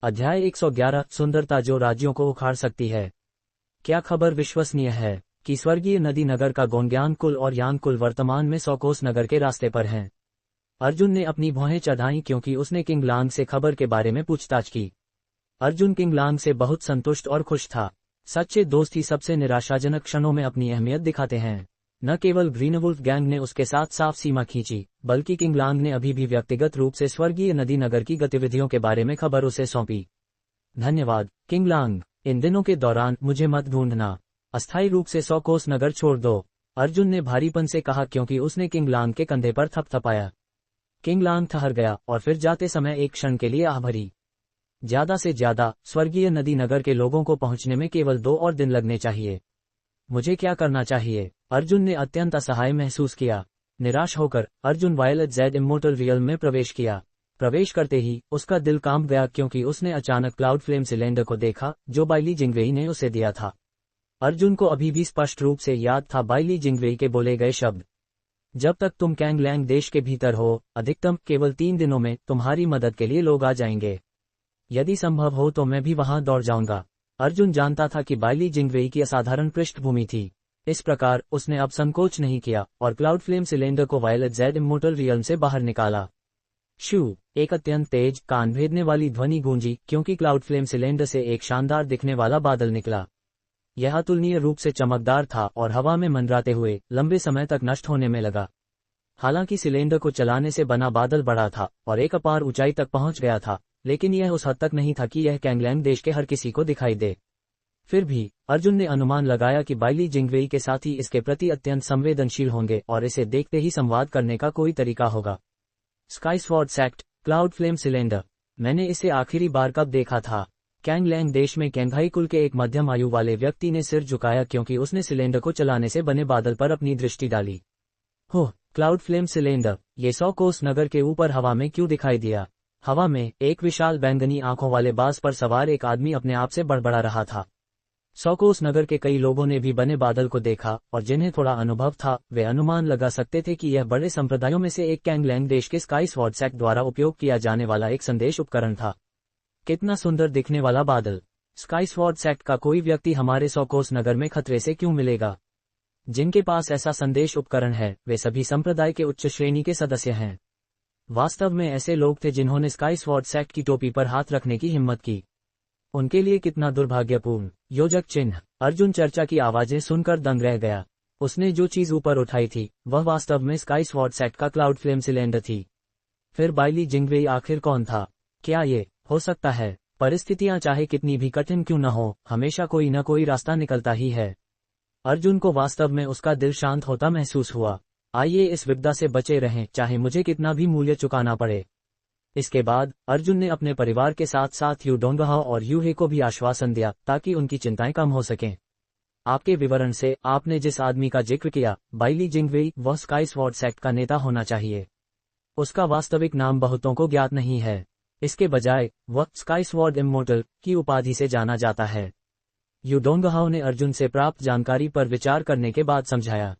अध्याय 111 सुंदरता जो राज्यों को उखाड़ सकती है। क्या खबर विश्वसनीय है कि स्वर्गीय नदी नगर का गोंग्यान कुल और यान कुल वर्तमान में सौकोस नगर के रास्ते पर हैं। अर्जुन ने अपनी भौहें चढ़ाई क्योंकि उसने किंग लांग से खबर के बारे में पूछताछ की। अर्जुन किंग लांग से बहुत संतुष्ट और खुश था। सच्चे दोस्त ही सबसे निराशाजनक क्षणों में अपनी अहमियत दिखाते हैं। न केवल ग्रीनवुल्फ गैंग ने उसके साथ साफ सीमा खींची, बल्कि किंग लांग ने अभी भी व्यक्तिगत रूप से स्वर्गीय नदी नगर की गतिविधियों के बारे में खबर उसे सौंपी। धन्यवाद किंग लांग, इन दिनों के दौरान मुझे मत ढूंढना, अस्थायी रूप से सौकोस नगर छोड़ दो, अर्जुन ने भारीपन से कहा क्योंकि उसने किंग लांग के कंधे पर थपथपाया। किंग लांग ठहर गया और फिर जाते समय एक क्षण के लिए आह भरी। ज्यादा से ज्यादा स्वर्गीय नदी नगर के लोगों को पहुंचने में केवल 2 और दिन लगने चाहिए। मुझे क्या करना चाहिए? अर्जुन ने अत्यंत असहाय महसूस किया। निराश होकर Arjun violet jade immortal realm में प्रवेश किया। प्रवेश करते ही उसका दिल कांप गया क्योंकि उसने अचानक क्लाउड फ्लेम सिलेंडर को देखा जो बाइली जिंगवेई ने उसे दिया था। अर्जुन को अभी भी स्पष्ट रूप से याद था बाइली जिंगवेई के बोले गए शब्द, जब तक तुम कैंगलैंग देश के भीतर हो, अधिकतम केवल 3 दिनों में तुम्हारी मदद के लिए लोग आ जाएंगे। यदि संभव हो तो मैं भी वहां दौड़ जाऊंगा। अर्जुन जानता था कि बाइली जिंगवेई की असाधारण पृष्ठभूमि थी। इस प्रकार उसने अब संकोच नहीं किया और क्लाउड फ्लेम सिलेंडर को वायलेट जेड इमोर्टल रियल्म से बाहर निकाला। शू, एक अत्यंत तेज कान भेदने वाली ध्वनि गूंजी क्योंकि क्लाउड फ्लेम सिलेंडर से एक शानदार दिखने वाला बादल निकला। यह अतुलनीय रूप से चमकदार था और हवा में मंडराते हुए लंबे समय तक नष्ट होने में लगा। हालांकि सिलेंडर को चलाने से बना बादल बड़ा था और एक अपार ऊंचाई तक पहुंच गया था, लेकिन यह उस हद तक नहीं था कि यह कैंगलैंग देश के हर किसी को दिखाई दे। फिर भी अर्जुन ने अनुमान लगाया कि बाइली जिंगवेई के साथ ही इसके प्रति अत्यंत संवेदनशील होंगे और इसे देखते ही संवाद करने का कोई तरीका होगा। Sky sword sect, cloud flame cylinder, मैंने इसे आखिरी बार कब देखा था? कैंगलैंग देश में कैंघाई कुल के एक मध्यम आयु वाले व्यक्ति ने सिर झुकाया क्योंकि उसने सिलेंडर को चलाने से बने बादल पर अपनी दृष्टि डाली। हो, क्लाउड फ्लेम सिलेंडर, ये सौकोस नगर के ऊपर हवा में क्यों दिखाई दिया? हवा में एक विशाल बैंगनी आंखों वाले बाज पर सवार एक आदमी अपने आप से बड़बड़ा रहा था। सौकोस नगर के कई लोगों ने भी बने बादल को देखा और जिन्हें थोड़ा अनुभव था वे अनुमान लगा सकते थे कि यह बड़े संप्रदायों में से एक कैंगलैंग देश के स्काई स्वॉर्ड सेक्ट द्वारा उपयोग किया जाने वाला एक संदेश उपकरण था। कितना सुंदर दिखने वाला बादल! स्काई स्वॉर्ड सेक्ट का कोई व्यक्ति हमारे सौकोस नगर में खतरे से क्यों मिलेगा? जिनके पास ऐसा संदेश उपकरण है वे सभी संप्रदाय के उच्च श्रेणी के सदस्य हैं। वास्तव में ऐसे लोग थे जिन्होंने स्काई स्वॉर्ड सेक्ट की टोपी पर हाथ रखने की हिम्मत की। उनके लिए कितना दुर्भाग्यपूर्ण! योजक चिन्ह। अर्जुन चर्चा की आवाजें सुनकर दंग रह गया। उसने जो चीज ऊपर उठाई थी वह वास्तव में स्काई स्वॉर्ड सेक्ट का क्लाउड फ्लेम सिलेंडर थी। फिर बाइली जिंगवेई आखिर कौन था? क्या ये हो सकता है? परिस्थितियां चाहे कितनी भी कठिन क्यों न हो, हमेशा कोई न कोई रास्ता निकलता ही है। अर्जुन को वास्तव में उसका दिल शांत होता महसूस हुआ। आइए इस विपदा से बचे रहें, चाहे मुझे कितना भी मूल्य चुकाना पड़े। इसके बाद अर्जुन ने अपने परिवार के साथ साथ यू डोंगहाओ और यूहे को भी आश्वासन दिया ताकि उनकी चिंताएं कम हो सकें। आपके विवरण से आपने जिस आदमी का जिक्र किया, बाइली जिंगवेई, वह स्काई स्वॉर्ड सेक्ट का नेता होना चाहिए। उसका वास्तविक नाम बहुतों को ज्ञात नहीं है। इसके बजाय वह स्काई स्वॉर्ड इमोर्टल की उपाधि से जाना जाता है। यू डोंगहाओ ने अर्जुन से प्राप्त जानकारी पर विचार करने के बाद समझाया।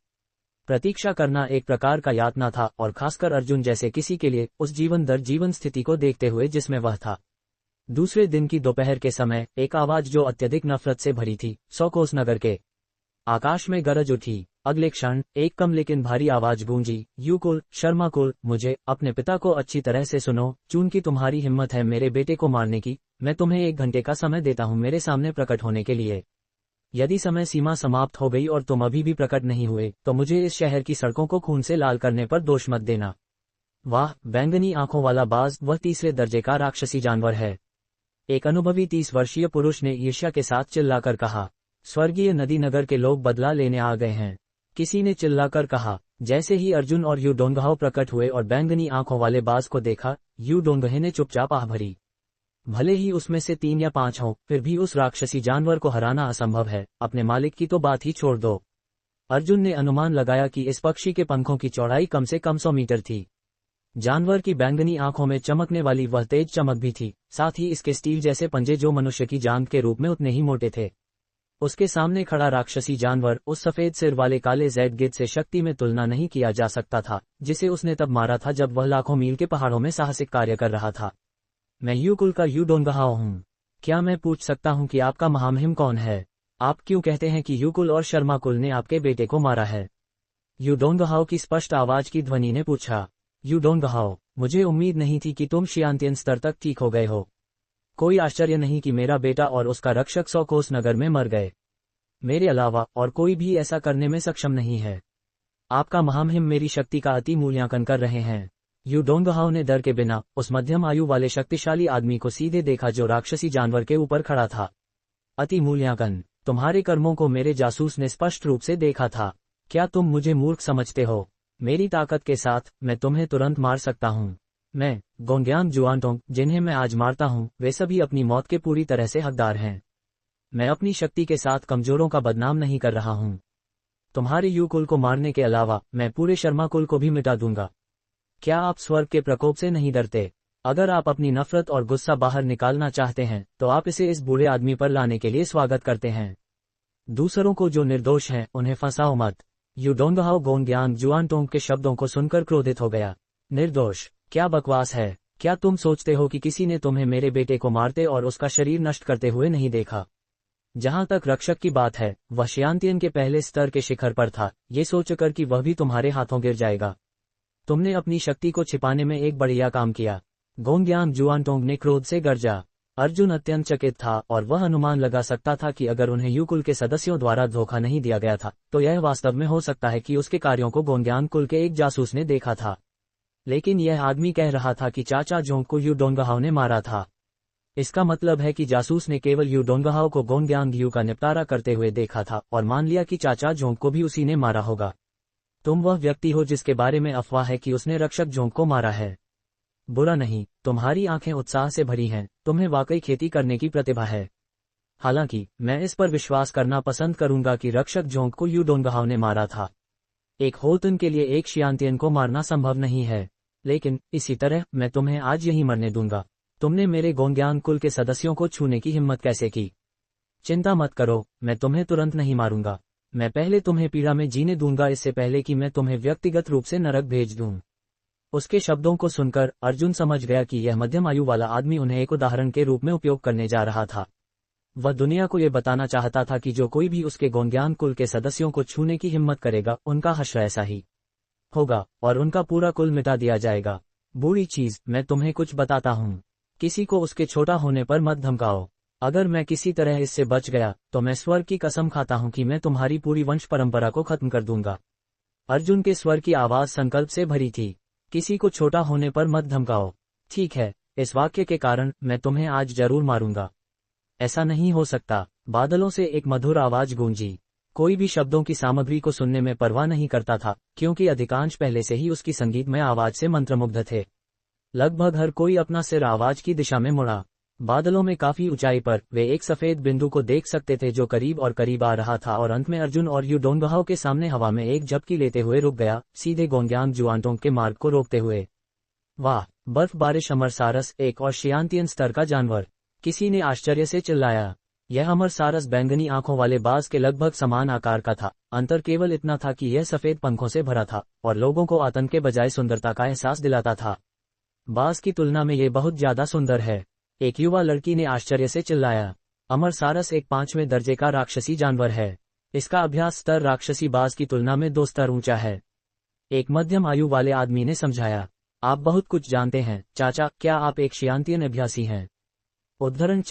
प्रतीक्षा करना एक प्रकार का यातना था और खासकर अर्जुन जैसे किसी के लिए उस जीवन दर जीवन स्थिति को देखते हुए जिसमें वह था। दूसरे दिन की दोपहर के समय एक आवाज जो अत्यधिक नफरत से भरी थी सौकोस नगर के आकाश में गरज उठी। अगले क्षण एक कम लेकिन भारी आवाज गूंजी, यू कुल, शर्मा कुल, मुझे अपने पिता को अच्छी तरह से सुनो। चूंकि तुम्हारी हिम्मत है मेरे बेटे को मारने की, मैं तुम्हें 1 घंटे का समय देता हूं मेरे सामने प्रकट होने के लिए। यदि समय सीमा समाप्त हो गई और तुम अभी भी प्रकट नहीं हुए तो मुझे इस शहर की सड़कों को खून से लाल करने पर दोष मत देना। वाह, बैंगनी आंखों वाला बाज वह 3रे दर्जे का राक्षसी जानवर है, एक अनुभवी 30 वर्षीय पुरुष ने ईर्ष्या के साथ चिल्लाकर कहा। स्वर्गीय नदी नगर के लोग बदला लेने आ गए हैं, किसी ने चिल्लाकर कहा। जैसे ही अर्जुन और यू डोंगहाओ प्रकट हुए और बैंगनी आंखों वाले बाज को देखा, यू डोंगहे ने चुपचाप आह भरी। भले ही उसमें से 3 या 5 हों, फिर भी उस राक्षसी जानवर को हराना असंभव है, अपने मालिक की तो बात ही छोड़ दो। अर्जुन ने अनुमान लगाया कि इस पक्षी के पंखों की चौड़ाई कम से कम 100 मीटर थी। जानवर की बैंगनी आंखों में चमकने वाली वह तेज चमक भी थी, साथ ही इसके स्टील जैसे पंजे जो मनुष्य की जांघ के रूप में उतने ही मोटे थे। उसके सामने खड़ा राक्षसी जानवर उस सफेद सिर वाले काले जैड गिद्ध से शक्ति में तुलना नहीं किया जा सकता था जिसे उसने तब मारा था जब वह लाखों मील के पहाड़ों में साहसिक कार्य कर रहा था। मैं यू कुल का यू डोंगहाओ हूँ। क्या मैं पूछ सकता हूँ कि आपका महामहिम कौन है? आप क्यों कहते हैं कि यू कुल और शर्मा कुल ने आपके बेटे को मारा है? यू डोंगहाओ की स्पष्ट आवाज की ध्वनि ने पूछा। यू डोंगहाओ, मुझे उम्मीद नहीं थी कि तुम शियांतियन स्तर तक ठीक हो गए हो। कोई आश्चर्य नहीं कि मेरा बेटा और उसका रक्षक 100 कोस नगर में मर गए। मेरे अलावा और कोई भी ऐसा करने में सक्षम नहीं है। आपका महामहिम मेरी शक्ति का अति मूल्यांकन कर रहे हैं। यू डोंगहाओ ने डर के बिना उस मध्यम आयु वाले शक्तिशाली आदमी को सीधे देखा जो राक्षसी जानवर के ऊपर खड़ा था। अति मूल्यांकन? तुम्हारे कर्मों को मेरे जासूस ने स्पष्ट रूप से देखा था। क्या तुम मुझे मूर्ख समझते हो? मेरी ताकत के साथ मैं तुम्हें तुरंत मार सकता हूँ। मैं गोंग्यांग जुआनटोंग, जिन्हें मैं आज मारता हूँ, वे सभी अपनी मौत के पूरी तरह से हकदार हैं। मैं अपनी शक्ति के साथ कमजोरों का बदनाम नहीं कर रहा हूँ। तुम्हारे यू कुल को मारने के अलावा मैं पूरे शर्मा कुल को भी मिटा दूंगा। क्या आप स्वर्ग के प्रकोप से नहीं डरते? अगर आप अपनी नफरत और गुस्सा बाहर निकालना चाहते हैं तो आप इसे इस बूढ़े आदमी पर लाने के लिए स्वागत करते हैं। दूसरों को जो निर्दोष हैं उन्हें फंसाओ मत। यू डोंगहाओ गोंग्यांग जुआनटोंग के शब्दों को सुनकर क्रोधित हो गया। निर्दोष? क्या बकवास है? क्या तुम सोचते हो कि किसी ने तुम्हें मेरे बेटे को मारते और उसका शरीर नष्ट करते हुए नहीं देखा? जहां तक रक्षक की बात है, वह शियांतियन के पहले स्तर के शिखर पर था, ये सोचकर कि वह भी तुम्हारे हाथों गिर जाएगा। तुमने अपनी शक्ति को छिपाने में एक बढ़िया काम किया। गोंग्यांग जुआनटोंग ने क्रोध से गरजा। अर्जुन अत्यंत चकित था और वह अनुमान लगा सकता था कि अगर उन्हें यू कुल के सदस्यों द्वारा धोखा नहीं दिया गया था तो यह वास्तव में हो सकता है कि उसके कार्यों को गोंग्यांग कुल के एक जासूस ने देखा था। लेकिन यह आदमी कह रहा था कि चाचा जोंग को यू डोंगहाओ ने मारा था। इसका मतलब है कि जासूस ने केवल यू डोंगहाओ को गोंग्यांग यू का निपटारा करते हुए देखा था और मान लिया कि चाचा जोंग को भी उसी ने मारा होगा। तुम वह व्यक्ति हो जिसके बारे में अफवाह है कि उसने रक्षक जोंग को मारा है। बुरा नहीं, तुम्हारी आंखें उत्साह से भरी हैं, तुम्हें वाकई खेती करने की प्रतिभा है। हालांकि मैं इस पर विश्वास करना पसंद करूंगा कि रक्षक जोंग को यू डोंगहाओ ने मारा था। एक होल्टन के लिए एक शियांतियन को मारना संभव नहीं है, लेकिन इसी तरह मैं तुम्हें आज यहीं मरने दूंगा। तुमने मेरे गोंग्यांग कुल के सदस्यों को छूने की हिम्मत कैसे की? चिंता मत करो, मैं तुम्हें तुरंत नहीं मारूंगा। मैं पहले तुम्हें पीड़ा में जीने दूंगा इससे पहले कि मैं तुम्हें व्यक्तिगत रूप से नरक भेज दूं। उसके शब्दों को सुनकर अर्जुन समझ गया कि यह मध्यम आयु वाला आदमी उन्हें एक उदाहरण के रूप में उपयोग करने जा रहा था। वह दुनिया को यह बताना चाहता था कि जो कोई भी उसके गोंग्यांग कुल के सदस्यों को छूने की हिम्मत करेगा उनका हश्र ऐसा ही होगा और उनका पूरा कुल मिटा दिया जाएगा। बुरी चीज, मैं तुम्हें कुछ बताता हूँ। किसी को उसके छोटा होने पर मत धमकाओ। अगर मैं किसी तरह इससे बच गया तो मैं स्वर्ग की कसम खाता हूँ कि मैं तुम्हारी पूरी वंश परंपरा को खत्म कर दूंगा। अर्जुन के स्वर की आवाज संकल्प से भरी थी। किसी को छोटा होने पर मत धमकाओ। ठीक है, इस वाक्य के कारण मैं तुम्हें आज जरूर मारूंगा। ऐसा नहीं हो सकता। बादलों से एक मधुर आवाज गूंजी। कोई भी शब्दों की सामग्री को सुनने में परवाह नहीं करता था, क्योंकि अधिकांश पहले से ही उसकी संगीतमय आवाज से मंत्रमुग्ध थे। लगभग हर कोई अपना सिर आवाज की दिशा में मुड़ा। बादलों में काफी ऊंचाई पर वे एक सफेद बिंदु को देख सकते थे जो करीब और करीब आ रहा था और अंत में अर्जुन और यू डोंगहाओ के सामने हवा में एक झपकी लेते हुए रुक गया, सीधे गोंग्यांग जुआनटोंग के मार्ग को रोकते हुए। वाह, बर्फ बारिश अमर सारस, एक और शियांतियन स्तर का जानवर, किसी ने आश्चर्य से चिल्लाया। यह अमर सारस बैंगनी आंखों वाले बाज के लगभग समान आकार का था। अंतर केवल इतना था कि यह सफेद पंखों से भरा था और लोगों को आतंक के बजाय सुंदरता का एहसास दिलाता था। बाज की तुलना में ये बहुत ज्यादा सुंदर है, एक युवा लड़की ने आश्चर्य से चिल्लाया। अमर सारस एक 5वें दर्जे का राक्षसी जानवर है। इसका अभ्यास स्तर राक्षसी बाज की तुलना में 2 स्तर ऊंचा है। एक मध्यम आयु वाले आदमी ने समझाया। आप बहुत कुछ जानते हैं चाचा, क्या आप एक शियांतियन अभ्यासी हैं? उद्धरण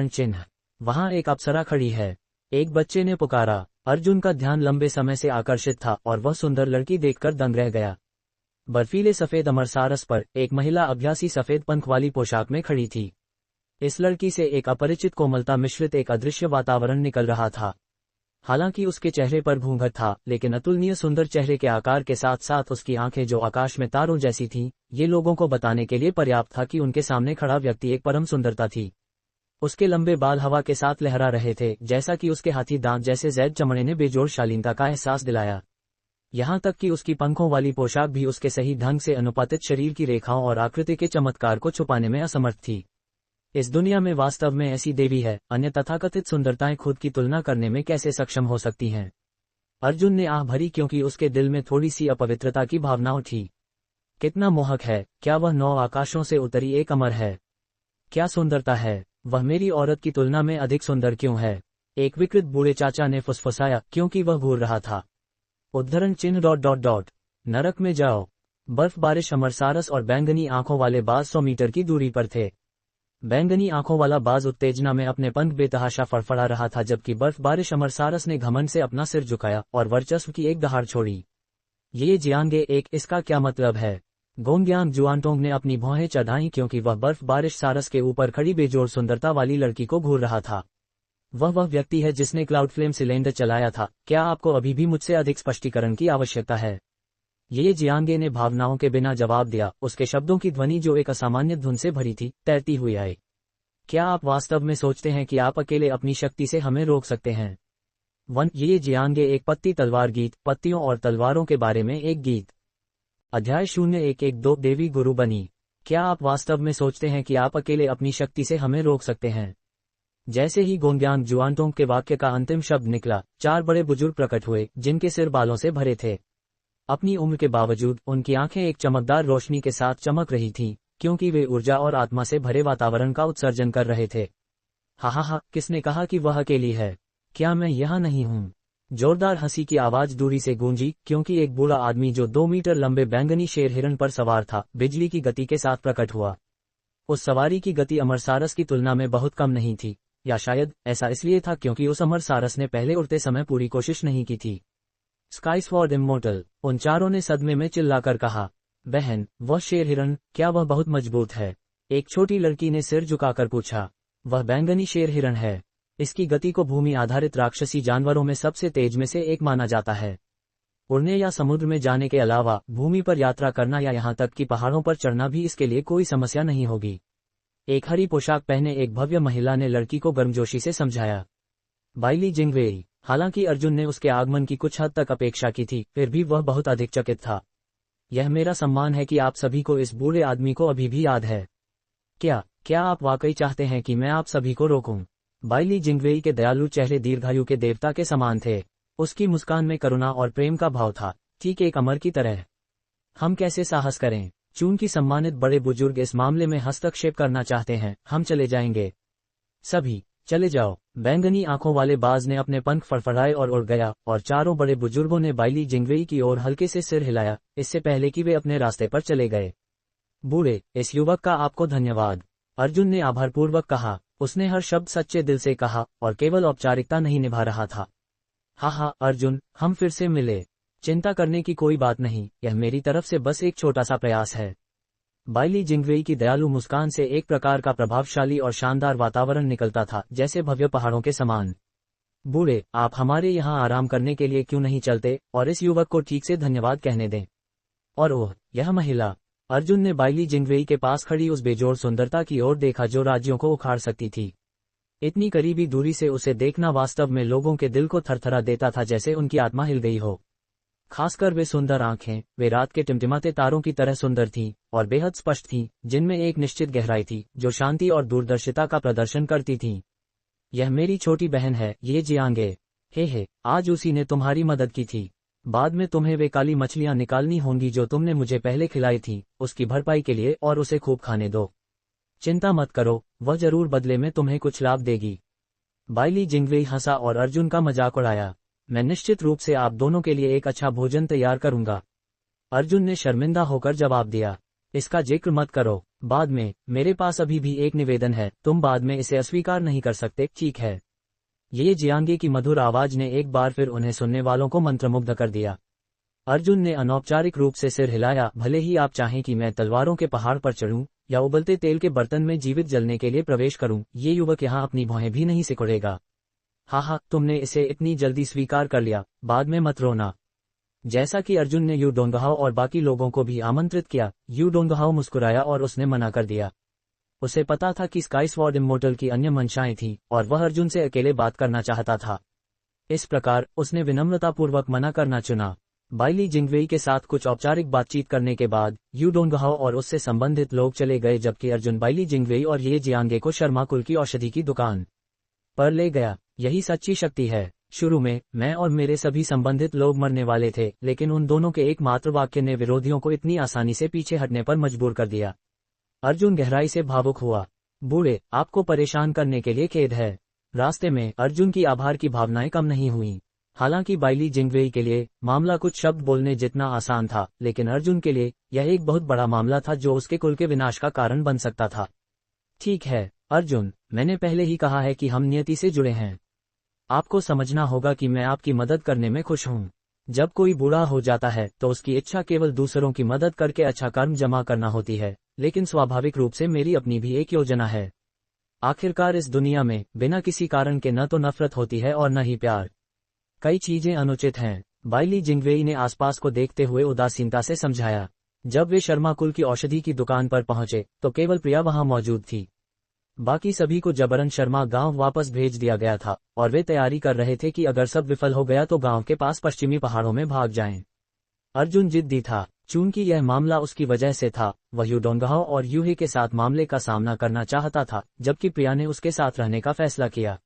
चिन्ह। वहां एक अप्सरा खड़ी है, एक बच्चे ने पुकारा। अर्जुन का ध्यान लंबे समय से आकर्षित था और वह सुंदर लड़की देखकर दंग रह गया। बर्फीले सफेद अमर सारस पर एक महिला अभ्यासी सफेद पंख वाली पोशाक में खड़ी थी। इस लड़की से एक अपरिचित कोमलता मिश्रित एक अदृश्य वातावरण निकल रहा था। हालांकि उसके चेहरे पर घूंघट था, लेकिन अतुलनीय सुंदर चेहरे के आकार के साथ साथ उसकी आंखें जो आकाश में तारों जैसी थीं, ये लोगों को बताने के लिए पर्याप्त था कि उनके सामने खड़ा व्यक्ति एक परम सुंदरता थी। उसके लंबे बाल हवा के साथ लहरा रहे थे, जैसा कि उसके हाथी दांत जैसे जैद चमड़े ने बेजोड़ शालीनता का एहसास दिलाया। यहाँ तक कि उसकी पंखों वाली पोशाक भी उसके सही ढंग से अनुपातित शरीर की रेखाओं और आकृति के चमत्कार को छुपाने में असमर्थ थी। इस दुनिया में वास्तव में ऐसी देवी है, अन्य तथाकथित सुंदरताएं खुद की तुलना करने में कैसे सक्षम हो सकती हैं? अर्जुन ने आह भरी क्योंकि उसके दिल में थोड़ी सी अपवित्रता की भावना उठी। कितना मोहक है, क्या वह 9 आकाशों से उतरी एक अमर है? क्या सुंदरता है, वह मेरी औरत की तुलना में अधिक सुंदर क्यों है? एक विकृत बूढ़े चाचा ने फुसफुसाया, क्योंकि वह घूर रहा था। उद्धरण चिन्ह ... नरक में जाओ। बर्फबारिश अमरसारस और बैंगनी आंखों वाले बाज 100 मीटर की दूरी पर थे। बैंगनी आंखों वाला बाज उत्तेजना में अपने पंख बेतहाशा फड़फड़ा रहा था, जबकि बर्फबारिश अमरसारस ने घमंड से अपना सिर झुकाया और वर्चस्व की एक दहाड़ छोड़ी। ये जियांगे एक, इसका क्या मतलब है? गोंगयांग जुआनटोंग ने अपनी भौहें चढ़ाई, क्योंकि वह बर्फबारिश सारस के ऊपर खड़ी बेजोड़ सुंदरता वाली लड़की को घूर रहा था। वह व्यक्ति है जिसने क्लाउड फ्लेम सिलेंडर चलाया था। क्या आपको अभी भी मुझसे अधिक स्पष्टीकरण की आवश्यकता है? ये जियांगे ने भावनाओं के बिना जवाब दिया, उसके शब्दों की ध्वनि जो एक असामान्य धुन से भरी थी, तैरती हुई आई। क्या आप वास्तव में सोचते हैं कि आप अकेले अपनी शक्ति से हमें रोक सकते हैं? ये जियांगे एक पत्ती तलवार गीत, पत्तियों और तलवारों के बारे में एक गीत। अध्याय 0112 देवी गुरु बनी। क्या आप वास्तव में सोचते हैं कि आप अकेले अपनी शक्ति से हमें रोक सकते हैं? जैसे ही गोंगयांग जुआनटोंग के वाक्य का अंतिम शब्द निकला, 4 बड़े बुजुर्ग प्रकट हुए, जिनके सिर बालों से भरे थे। अपनी उम्र के बावजूद उनकी आंखें एक चमकदार रोशनी के साथ चमक रही थीं, क्योंकि वे ऊर्जा और आत्मा से भरे वातावरण का उत्सर्जन कर रहे थे। हा, किसने कहा कि वह अकेली है? क्या मैं यहाँ नहीं हूँ? जोरदार हंसी की आवाज दूरी से गूंजी, क्योंकि एक बूढ़ा आदमी जो 2 मीटर लंबे बैंगनी शेर हिरण पर सवार था, बिजली की गति के साथ प्रकट हुआ। उस सवारी की गति अमरसारस की तुलना में बहुत कम नहीं थी, या शायद ऐसा इसलिए था क्योंकि उस अमरसारस ने पहले उड़ते समय पूरी कोशिश नहीं की थी। स्काईस्वॉर्ड इमोर्टल, उन चारों ने सदमे में चिल्लाकर कहा। बहन, वह शेर हिरण, क्या वह बहुत मजबूत है? एक छोटी लड़की ने सिर झुकाकर पूछा। वह बैंगनी शेर हिरण है। इसकी गति को भूमि आधारित राक्षसी जानवरों में सबसे तेज में से एक माना जाता है। उड़ने या समुद्र में जाने के अलावा भूमि पर यात्रा करना या यहाँ तक कि पहाड़ों पर चढ़ना भी इसके लिए कोई समस्या नहीं होगी। एक हरी पोशाक पहने एक भव्य महिला ने लड़की को गर्मजोशी से समझाया। बाइली जिंगवेई। हालांकि अर्जुन ने उसके आगमन की कुछ हद तक अपेक्षा की थी, फिर भी वह बहुत अधिक चकित था। यह मेरा सम्मान है कि आप सभी को इस बूढ़े आदमी को अभी भी याद है। क्या आप वाकई चाहते हैं कि मैं आप सभी को रोकूं? बाइली जिंगवेई के दयालु चेहरे दीर्घायु के देवता के समान थे। उसकी मुस्कान में करुणा और प्रेम का भाव था, ठीक एक अमर की तरह। हम कैसे साहस करें? चूंकि सम्मानित बड़े बुजुर्ग इस मामले में हस्तक्षेप करना चाहते हैं, हम चले जाएंगे। सभी चले जाओ। बैंगनी आंखों वाले बाज ने अपने पंख फड़फड़ाए और उड़ गया, और चारों बड़े बुजुर्गों ने बाइली जिंगवेई की ओर हल्के से सिर हिलाया, इससे पहले कि वे अपने रास्ते पर चले गए। बूढ़े, इस युवक का आपको धन्यवाद, अर्जुन ने आभारपूर्वक कहा। उसने हर शब्द सच्चे दिल से कहा और केवल औपचारिकता नहीं निभा रहा था। हा अर्जुन, हम फिर से मिले। चिंता करने की कोई बात नहीं, यह मेरी तरफ से बस एक छोटा सा प्रयास है। बाइली जिंगवेई की दयालु मुस्कान से एक प्रकार का प्रभावशाली और शानदार वातावरण निकलता था, जैसे भव्य पहाड़ों के समान। बूढ़े, आप हमारे यहाँ आराम करने के लिए क्यों नहीं चलते और इस युवक को ठीक से धन्यवाद कहने दें? और ओह, यह महिला। अर्जुन ने बाइली जिंगवेई के पास खड़ी उस बेजोड़ सुंदरता की ओर देखा जो राज्यों को उखाड़ सकती थी। इतनी करीबी दूरी से उसे देखना वास्तव में लोगों के दिल को थरथरा देता था, जैसे उनकी आत्मा हिल गई हो। खासकर वे सुंदर आंखें, वे रात के टिमटिमाते तारों की तरह सुंदर थीं और बेहद स्पष्ट थीं, जिनमें एक निश्चित गहराई थी जो शांति और दूरदर्शिता का प्रदर्शन करती थीं। यह मेरी छोटी बहन है, ये जियांगे। हे, आज उसी ने तुम्हारी मदद की थी। बाद में तुम्हें वे काली मछलियां निकालनी होंगी जो तुमने मुझे पहले खिलाई थी, उसकी भरपाई के लिए, और उसे खूब खाने दो। चिंता मत करो, वह जरूर बदले में तुम्हें कुछ लाभ देगी। बाइली जिंगवेई हंसा और अर्जुन का मजाक उड़ाया। मैं निश्चित रूप से आप दोनों के लिए एक अच्छा भोजन तैयार करूंगा। अर्जुन ने शर्मिंदा होकर जवाब दिया। इसका जिक्र मत करो, बाद में। मेरे पास अभी भी एक निवेदन है, तुम बाद में इसे अस्वीकार नहीं कर सकते, ठीक है? ये जियांगे की मधुर आवाज ने एक बार फिर उन्हें सुनने वालों को मंत्रमुग्ध कर दिया। अर्जुन ने अनौपचारिक रूप से सिर हिलाया। भले ही आप चाहें कि मैं तलवारों के पहाड़ पर चढ़ूं या उबलते तेल के बर्तन में जीवित जलने के लिए प्रवेश करूं, ये युवक यहाँ अपनी भौहें भी नहीं सिकुड़ेगा। हा, तुमने इसे इतनी जल्दी स्वीकार कर लिया, बाद में मत रोना। जैसा कि अर्जुन ने यू डोंगहाओ और बाकी लोगों को भी आमंत्रित किया, यू डोंगहाओ मुस्कुराया और उसने मना कर दिया। उसे पता था कि स्काईस्वॉर्ड इमोर्टल की अन्य मंशाएं थीं और वह अर्जुन से अकेले बात करना चाहता था। इस प्रकार उसने विनम्रतापूर्वक मना करना चुना। बाइली जिंगवेई के साथ कुछ औपचारिक बातचीत करने के बाद यू डोंगहाओ और उससे संबंधित लोग चले गए, जबकि अर्जुन बाइली जिंगवेई और ये जियांगे को शर्मा कुल की औषधि की दुकान पर ले गया। यही सच्ची शक्ति है। शुरू में मैं और मेरे सभी संबंधित लोग मरने वाले थे, लेकिन उन दोनों के एकमात्र वाक्य ने विरोधियों को इतनी आसानी से पीछे हटने पर मजबूर कर दिया। अर्जुन गहराई से भावुक हुआ। बूढ़े, आपको परेशान करने के लिए खेद है। रास्ते में अर्जुन की आभार की भावनाएं कम नहीं हुईं। हालांकि बाइली जिंगवेई के लिए मामला कुछ शब्द बोलने जितना आसान था, लेकिन अर्जुन के लिए यह एक बहुत बड़ा मामला था जो उसके कुल के विनाश का कारण बन सकता था। ठीक है अर्जुन, मैंने पहले ही कहा है कि हम नियति से जुड़े हैं। आपको समझना होगा कि मैं आपकी मदद करने में खुश हूँ। जब कोई बूढ़ा हो जाता है तो उसकी इच्छा केवल दूसरों की मदद करके अच्छा कर्म जमा करना होती है, लेकिन स्वाभाविक रूप से मेरी अपनी भी एक योजना है। आखिरकार इस दुनिया में बिना किसी कारण के न तो नफरत होती है और न ही प्यार। कई चीजें अनुचित हैं, बाइली जिंगवेई ने आसपास को देखते हुए उदासीनता से समझाया। जब वे शर्मा कुल की औषधि की दुकान पर पहुंचे तो केवल प्रिया वहां मौजूद थी। बाकी सभी को जबरन शर्मा गांव वापस भेज दिया गया था और वे तैयारी कर रहे थे कि अगर सब विफल हो गया तो गांव के पास पश्चिमी पहाड़ों में भाग जाएं। अर्जुन जिद्दी था। चूंकि यह मामला उसकी वजह से था, वह यूडोंगहाओ और यूही के साथ मामले का सामना करना चाहता था, जबकि प्रिया ने उसके साथ रहने का फैसला किया।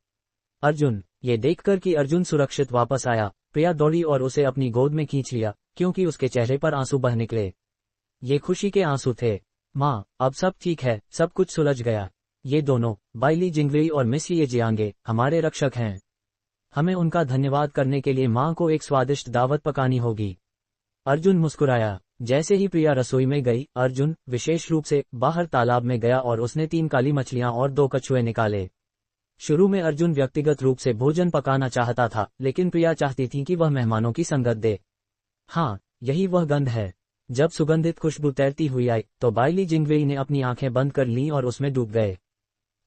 अर्जुन, ये देखकर कि अर्जुन सुरक्षित वापस आया, प्रिया दौड़ी और उसे अपनी गोद में खींच लिया, क्योंकि उसके चेहरे पर आंसू बह निकले। ये खुशी के आंसू थे। माँ, अब सब ठीक है, सब कुछ सुलझ गया। ये दोनों, बाइली जिंगवेई और मिस ये जियांगे, हमारे रक्षक हैं। हमें उनका धन्यवाद करने के लिए माँ को एक स्वादिष्ट दावत पकानी होगी। अर्जुन मुस्कुराया। जैसे ही प्रिया रसोई में गई, अर्जुन विशेष रूप से बाहर तालाब में गया और उसने 3 काली मछलियां और 2 कछुए निकाले। शुरू में अर्जुन व्यक्तिगत रूप से भोजन पकाना चाहता था, लेकिन प्रिया चाहती थी कि वह मेहमानों की संगत दे। हाँ, यही वह गंध है। जब सुगंधित खुशबू तैरती हुई आई तो बाइली जिंगवेई ने अपनी आंखें बंद कर लीं और उसमें डूब गए।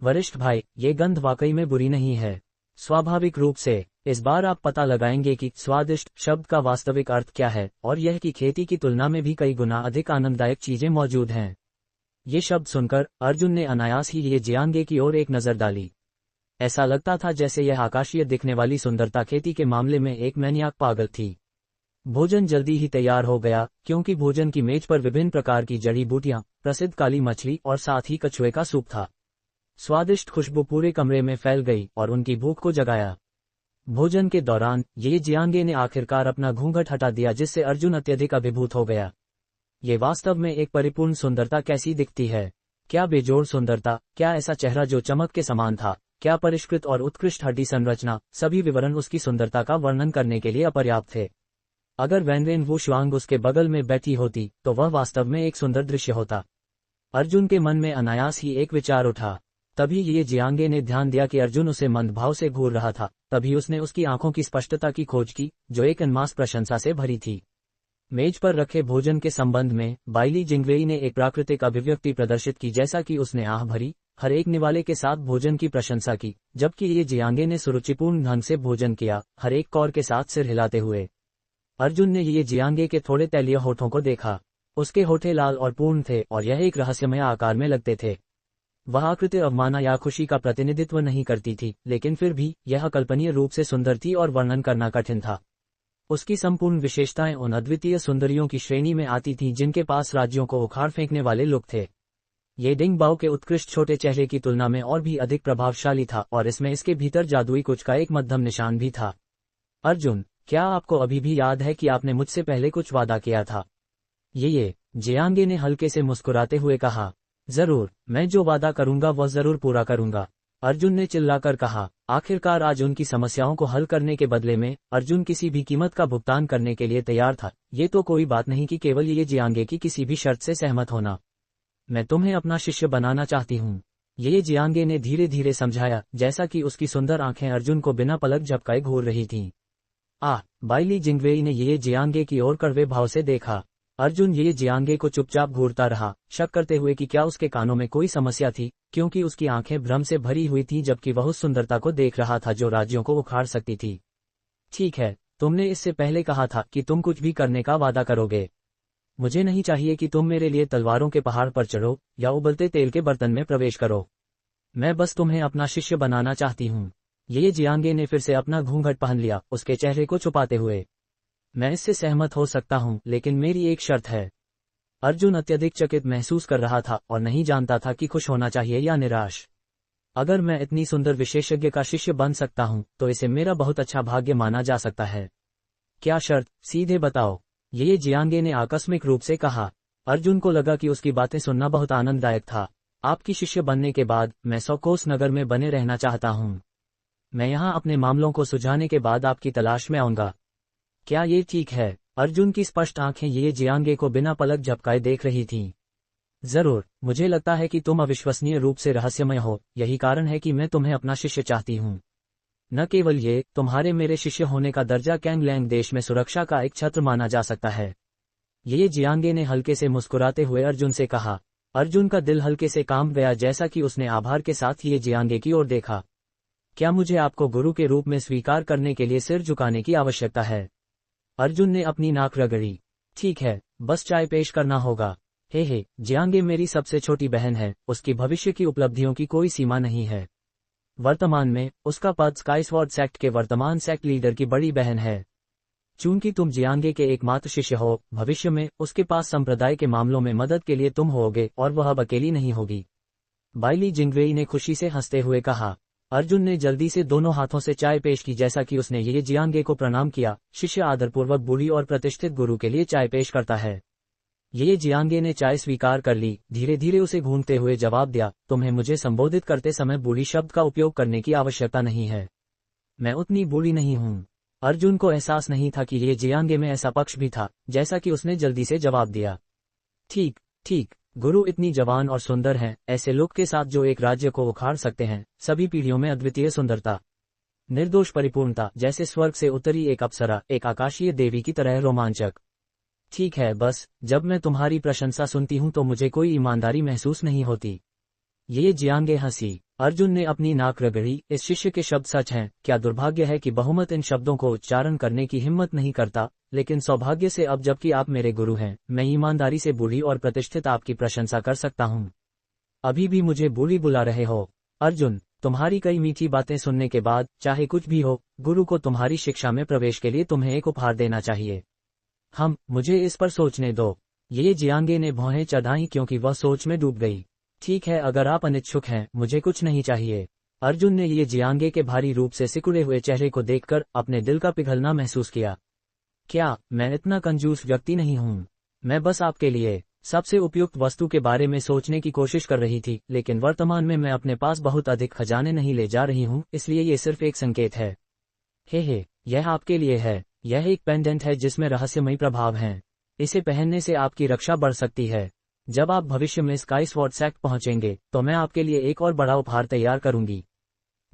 वरिष्ठ भाई, ये गंध वाकई में बुरी नहीं है। स्वाभाविक रूप से इस बार आप पता लगाएंगे कि स्वादिष्ट शब्द का वास्तविक अर्थ क्या है, और यह कि खेती की तुलना में भी कई गुना अधिक आनंददायक चीजें मौजूद हैं। ये शब्द सुनकर अर्जुन ने अनायास ही ये जियांगे की ओर एक नजर डाली। ऐसा लगता था जैसे यह आकाशीय दिखने वाली सुंदरता खेती के मामले में एक मैनियाक पागल थी। भोजन जल्दी ही तैयार हो गया, क्योंकि भोजन की मेज पर विभिन्न प्रकार की जड़ी बूटियां, प्रसिद्ध काली मछली और साथ ही कछुए का सूप था। स्वादिष्ट खुशबू पूरे कमरे में फैल गई और उनकी भूख को जगाया। भोजन के दौरान ये जियांगे ने आखिरकार अपना घूंघट हटा दिया, जिससे अर्जुन अत्यधिक अभिभूत हो गया। ये वास्तव में एक परिपूर्ण सुंदरता कैसी दिखती है। क्या बेजोड़ सुंदरता, क्या ऐसा चेहरा जो चमक के समान था, क्या परिष्कृत और उत्कृष्ट हड्डी संरचना। सभी विवरण उसकी सुंदरता का वर्णन करने के लिए अपर्याप्त थे। अगर वैनरेन वू शुआंग उसके बगल में बैठी होती तो वह वास्तव में एक सुंदर दृश्य होता। अर्जुन के मन में अनायास ही एक विचार उठा। तभी ये जियांगे ने ध्यान दिया कि अर्जुन उसे मंदभाव से घूर रहा था। तभी उसने उसकी आंखों की स्पष्टता की खोज की, जो एक अनमास प्रशंसा से भरी थी। मेज पर रखे भोजन के संबंध में बाइली जिंगवेई ने एक प्राकृतिक अभिव्यक्ति प्रदर्शित की, जैसा कि उसने आह भरी हर एक निवाले के साथ भोजन की प्रशंसा की, जबकि ये जियांगे ने सुरुचिपूर्ण ढंग से भोजन किया, हर एक कौर के साथ सिर हिलाते हुए। अर्जुन ने ये जियांगे के थोड़े तैलीय होठों को देखा। उसके होठे लाल और पूर्ण थे और यह एक रहस्यमय आकार में लगते थे। वह आकृति अवमानना या खुशी का प्रतिनिधित्व नहीं करती थी, लेकिन फिर भी यह अकल्पनीय रूप से सुंदर थी और वर्णन करना कठिन था। उसकी संपूर्ण विशेषताएं उन अद्वितीय सुंदरियों की श्रेणी में आती थीं जिनके पास राज्यों को उखाड़ फेंकने वाले लोग थे। ये डिंग बाओ के उत्कृष्ट छोटे चेहरे की तुलना में और भी अधिक प्रभावशाली था, और इसमें इसके भीतर जादुई कुछ का एक मध्यम निशान भी था। अर्जुन, क्या आपको अभी भी याद है कि आपने मुझसे पहले कुछ वादा किया था? ये जियांगे ने हल्के से मुस्कुराते हुए कहा। जरूर, मैं जो वादा करूंगा वह जरूर पूरा करूंगा, अर्जुन ने चिल्लाकर कहा। आखिरकार आज उनकी समस्याओं को हल करने के बदले में अर्जुन किसी भी कीमत का भुगतान करने के लिए तैयार था। ये तो कोई बात नहीं कि केवल ये जियांगे की किसी भी शर्त से सहमत होना। मैं तुम्हें अपना शिष्य बनाना चाहती हूँ, ये जियांगे ने धीरे धीरे समझाया, जैसा कि उसकी सुंदर आंखें अर्जुन को बिना पलक झपकाए घूर रही थीं। बाइली जिंगवेई ने ये जियांगे की ओर कड़वे भाव से देखा। अर्जुन ये जियांगे को चुपचाप घूरता रहा, शक करते हुए कि क्या उसके कानों में कोई समस्या थी, क्योंकि उसकी आंखें भ्रम से भरी हुई थीं जबकि वह उस सुंदरता को देख रहा था जो राज्यों को उखाड़ सकती थी। ठीक है, तुमने इससे पहले कहा था कि तुम कुछ भी करने का वादा करोगे। मुझे नहीं चाहिए कि तुम मेरे लिए तलवारों के पहाड़ पर चढ़ो या उबलते तेल के बर्तन में प्रवेश करो। मैं बस तुम्हें अपना शिष्य बनाना चाहती हूँ। ये जियांगे ने फिर से अपना घूंघट पहन लिया, उसके चेहरे को छुपाते हुए। मैं इससे सहमत हो सकता हूँ, लेकिन मेरी एक शर्त है। अर्जुन अत्यधिक चकित महसूस कर रहा था और नहीं जानता था कि खुश होना चाहिए या निराश। अगर मैं इतनी सुंदर विशेषज्ञ का शिष्य बन सकता हूँ तो इसे मेरा बहुत अच्छा भाग्य माना जा सकता है। क्या शर्त, सीधे बताओ, ये जियांगे ने आकस्मिक रूप से कहा। अर्जुन को लगा कि उसकी बातें सुनना बहुत आनंददायक था। आपकी शिष्य बनने के बाद मैं सौकोस नगर में बने रहना चाहता हूँ। मैं यहाँ अपने मामलों को सुलझाने के बाद आपकी तलाश में आऊंगा। क्या ये ठीक है? अर्जुन की स्पष्ट आंखें ये जियांगे को बिना पलक झपकाए देख रही थीं। जरूर, मुझे लगता है कि तुम अविश्वसनीय रूप से रहस्यमय हो, यही कारण है कि मैं तुम्हें अपना शिष्य चाहती हूँ। न केवल ये, तुम्हारे मेरे शिष्य होने का दर्जा कैंगलैंग देश में सुरक्षा का एक छत्र माना जा सकता है। ये जियांगे ने हल्के से मुस्कुराते हुए अर्जुन से कहा। अर्जुन का दिल हल्के से कांप गया जैसा कि उसने आभार के साथ ये जियांगे की ओर देखा। क्या मुझे आपको गुरु के रूप में स्वीकार करने के लिए सिर झुकाने की आवश्यकता है? अर्जुन ने अपनी नाक रगड़ी। ठीक है, बस चाय पेश करना होगा। हे, जियांगे मेरी सबसे छोटी बहन है, उसकी भविष्य की उपलब्धियों की कोई सीमा नहीं है। वर्तमान में, उसका पद स्काईस्वॉर्ड सेक्ट के वर्तमान सेक्ट लीडर की बड़ी बहन है। चूंकि तुम जियांगे के एकमात्र शिष्य हो, भविष्य में उसके पास संप्रदाय के मामलों में मदद के लिए तुम होगे और वह अब अकेली नहीं होगी। बाइली जिंगवेई ने खुशी से हंसते हुए कहा। अर्जुन ने जल्दी से दोनों हाथों से चाय पेश की जैसा कि उसने ये जियांगे को प्रणाम किया। शिष्य आदरपूर्वक बूढ़ी और प्रतिष्ठित गुरु के लिए चाय पेश करता है। ये जियांगे ने चाय स्वीकार कर ली, धीरे धीरे उसे घूमते हुए जवाब दिया, तुम्हें मुझे संबोधित करते समय बूढ़ी शब्द का उपयोग करने की आवश्यकता नहीं है। मैं उतनी बूढ़ी नहीं हूँ। अर्जुन को एहसास नहीं था कि ये जियांगे में ऐसा पक्ष भी था, जैसा कि उसने जल्दी से जवाब दिया। ठीक ठीक, गुरु इतनी जवान और सुंदर हैं, ऐसे लोग के साथ जो एक राज्य को उखाड़ सकते हैं, सभी पीढ़ियों में अद्वितीय सुंदरता, निर्दोष परिपूर्णता, जैसे स्वर्ग से उतरी एक अप्सरा, एक आकाशीय देवी की तरह रोमांचक। ठीक है, बस जब मैं तुम्हारी प्रशंसा सुनती हूँ तो मुझे कोई ईमानदारी महसूस नहीं होती। ये जियांगे हंसी। अर्जुन ने अपनी नाक रगड़ी। इस शिष्य के शब्द सच हैं। क्या दुर्भाग्य है कि बहुमत इन शब्दों को उच्चारण करने की हिम्मत नहीं करता, लेकिन सौभाग्य से अब जबकि आप मेरे गुरु हैं, मैं ईमानदारी से बूढ़ी और प्रतिष्ठित आपकी प्रशंसा कर सकता हूँ। अभी भी मुझे बूढ़ी बुला रहे हो? अर्जुन, तुम्हारी कई मीठी बातें सुनने के बाद, चाहे कुछ भी हो, गुरु को तुम्हारी शिक्षा में प्रवेश के लिए तुम्हें एक उपहार देना चाहिए। मुझे इस पर सोचने दो। ये जियांगे ने भौहें चढ़ाई क्योंकि वह सोच में डूब गई। ठीक है, अगर आप अनिच्छुक हैं, मुझे कुछ नहीं चाहिए। अर्जुन ने ये जियांगे के भारी रूप से सिकुड़े हुए चेहरे को देखकर अपने दिल का पिघलना महसूस किया। क्या मैं इतना कंजूस व्यक्ति नहीं हूँ? मैं बस आपके लिए सबसे उपयुक्त वस्तु के बारे में सोचने की कोशिश कर रही थी, लेकिन वर्तमान में मैं अपने पास बहुत अधिक खजाने नहीं ले जा रही हूँ, इसलिए ये सिर्फ एक संकेत है। हे, यह आपके लिए है। यह एक पेंडेंट है जिसमें रहस्यमयी प्रभाव हैं। इसे पहनने से आपकी रक्षा बढ़ सकती है। जब आप भविष्य में स्काईस्वॉर्ड सेक्ट पहुंचेंगे, तो मैं आपके लिए एक और बड़ा उपहार तैयार करूंगी।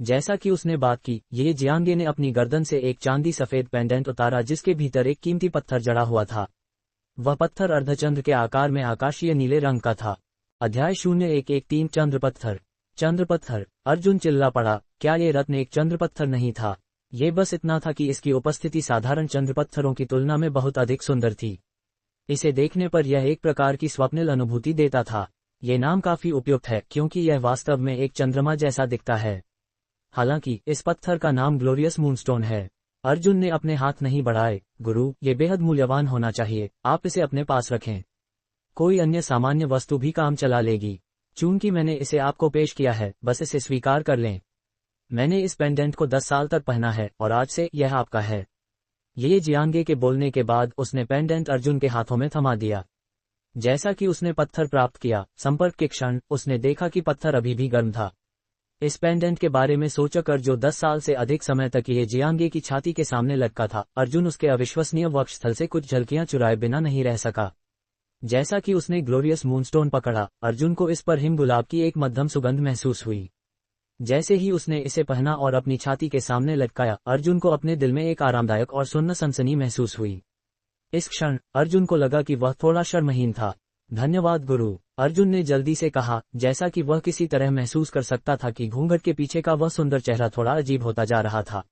जैसा कि उसने बात की, ये जियांगे ने अपनी गर्दन से एक चांदी सफेद पेंडेंट उतारा जिसके भीतर एक कीमती पत्थर जड़ा हुआ था। वह पत्थर अर्धचंद्र के आकार में आकाशीय नीले रंग का था। अध्याय 01113 चंद्र पत्थर। अर्जुन चिल्ला पड़ा। क्या ये रत्न एक चंद्र पत्थर नहीं था? ये बस इतना था कि इसकी उपस्थिति साधारण चंद्र पत्थरों की तुलना में बहुत अधिक सुंदर थी। इसे देखने पर यह एक प्रकार की स्वप्निल अनुभूति देता था। ये नाम काफी उपयुक्त है क्योंकि यह वास्तव में एक चंद्रमा जैसा दिखता है। हालांकि इस पत्थर का नाम ग्लोरियस मूनस्टोन है। अर्जुन ने अपने हाथ नहीं बढ़ाए। गुरु, ये बेहद मूल्यवान होना चाहिए, आप इसे अपने पास रखें। कोई अन्य सामान्य वस्तु भी काम चला लेगी। चूंकि मैंने इसे आपको पेश किया है, बस इसे स्वीकार कर लें। मैंने इस पेंडेंट को 10 साल तक पहना है और आज से यह आपका है। ये जियांगे के बोलने के बाद उसने पेंडेंट अर्जुन के हाथों में थमा दिया। जैसा कि उसने पत्थर प्राप्त किया, संपर्क के क्षण उसने देखा कि पत्थर अभी भी गर्म था। इस पेंडेंट के बारे में सोचकर जो 10 साल से अधिक समय तक ये जियांगे की छाती के सामने लटका था, अर्जुन उसके अविश्वसनीय वक्षस्थल से कुछ झलकियां चुराए बिना नहीं रह सका। जैसा कि उसने ग्लोरियस मूनस्टोन पकड़ा, अर्जुन को इस पर हिम गुलाब की एक मध्यम सुगंध महसूस हुई। जैसे ही उसने इसे पहना और अपनी छाती के सामने लटकाया, अर्जुन को अपने दिल में एक आरामदायक और सुन्न सनसनी महसूस हुई। इस क्षण अर्जुन को लगा कि वह थोड़ा शर्महीन था। धन्यवाद गुरु, अर्जुन ने जल्दी से कहा, जैसा कि वह किसी तरह महसूस कर सकता था कि घूंघट के पीछे का वह सुंदर चेहरा थोड़ा अजीब होता जा रहा था।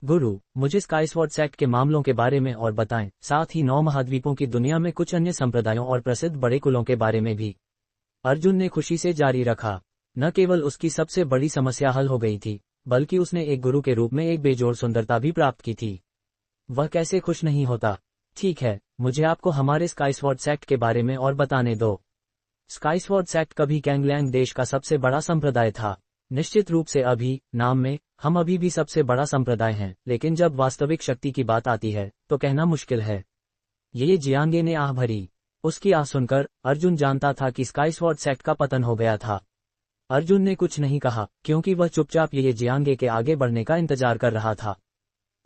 गुरु, मुझे स्काईस्वॉर्ड सेक्ट के मामलों के बारे में और बताएं, साथ ही 9 महाद्वीपों की दुनिया में कुछ अन्य संप्रदायों और प्रसिद्ध बड़े कुलों के बारे में भी। अर्जुन ने खुशी से जारी रखा। न केवल उसकी सबसे बड़ी समस्या हल हो गई थी, बल्कि उसने एक गुरु के रूप में एक बेजोड़ सुंदरता भी प्राप्त की थी। वह कैसे खुश नहीं होता। ठीक है, मुझे आपको हमारे स्काईस्वॉर्ड सेक्ट के बारे में और बताने दो। स्काईस्वॉर्ड सेक्ट कभी कैंगलैंग देश का सबसे बड़ा संप्रदाय था। निश्चित रूप से अभी, नाम में, हम अभी भी सबसे बड़ा संप्रदाय हैं, लेकिन जब वास्तविक शक्ति की बात आती है, तो कहना मुश्किल है। ये जियांगे ने आह भरी। उसकी आह सुनकर अर्जुन जानता था कि स्काईस्वॉर्ड सेक्ट का पतन हो गया था। अर्जुन ने कुछ नहीं कहा, क्योंकि वह चुपचाप ये जियांगे के आगे बढ़ने का इंतजार कर रहा था।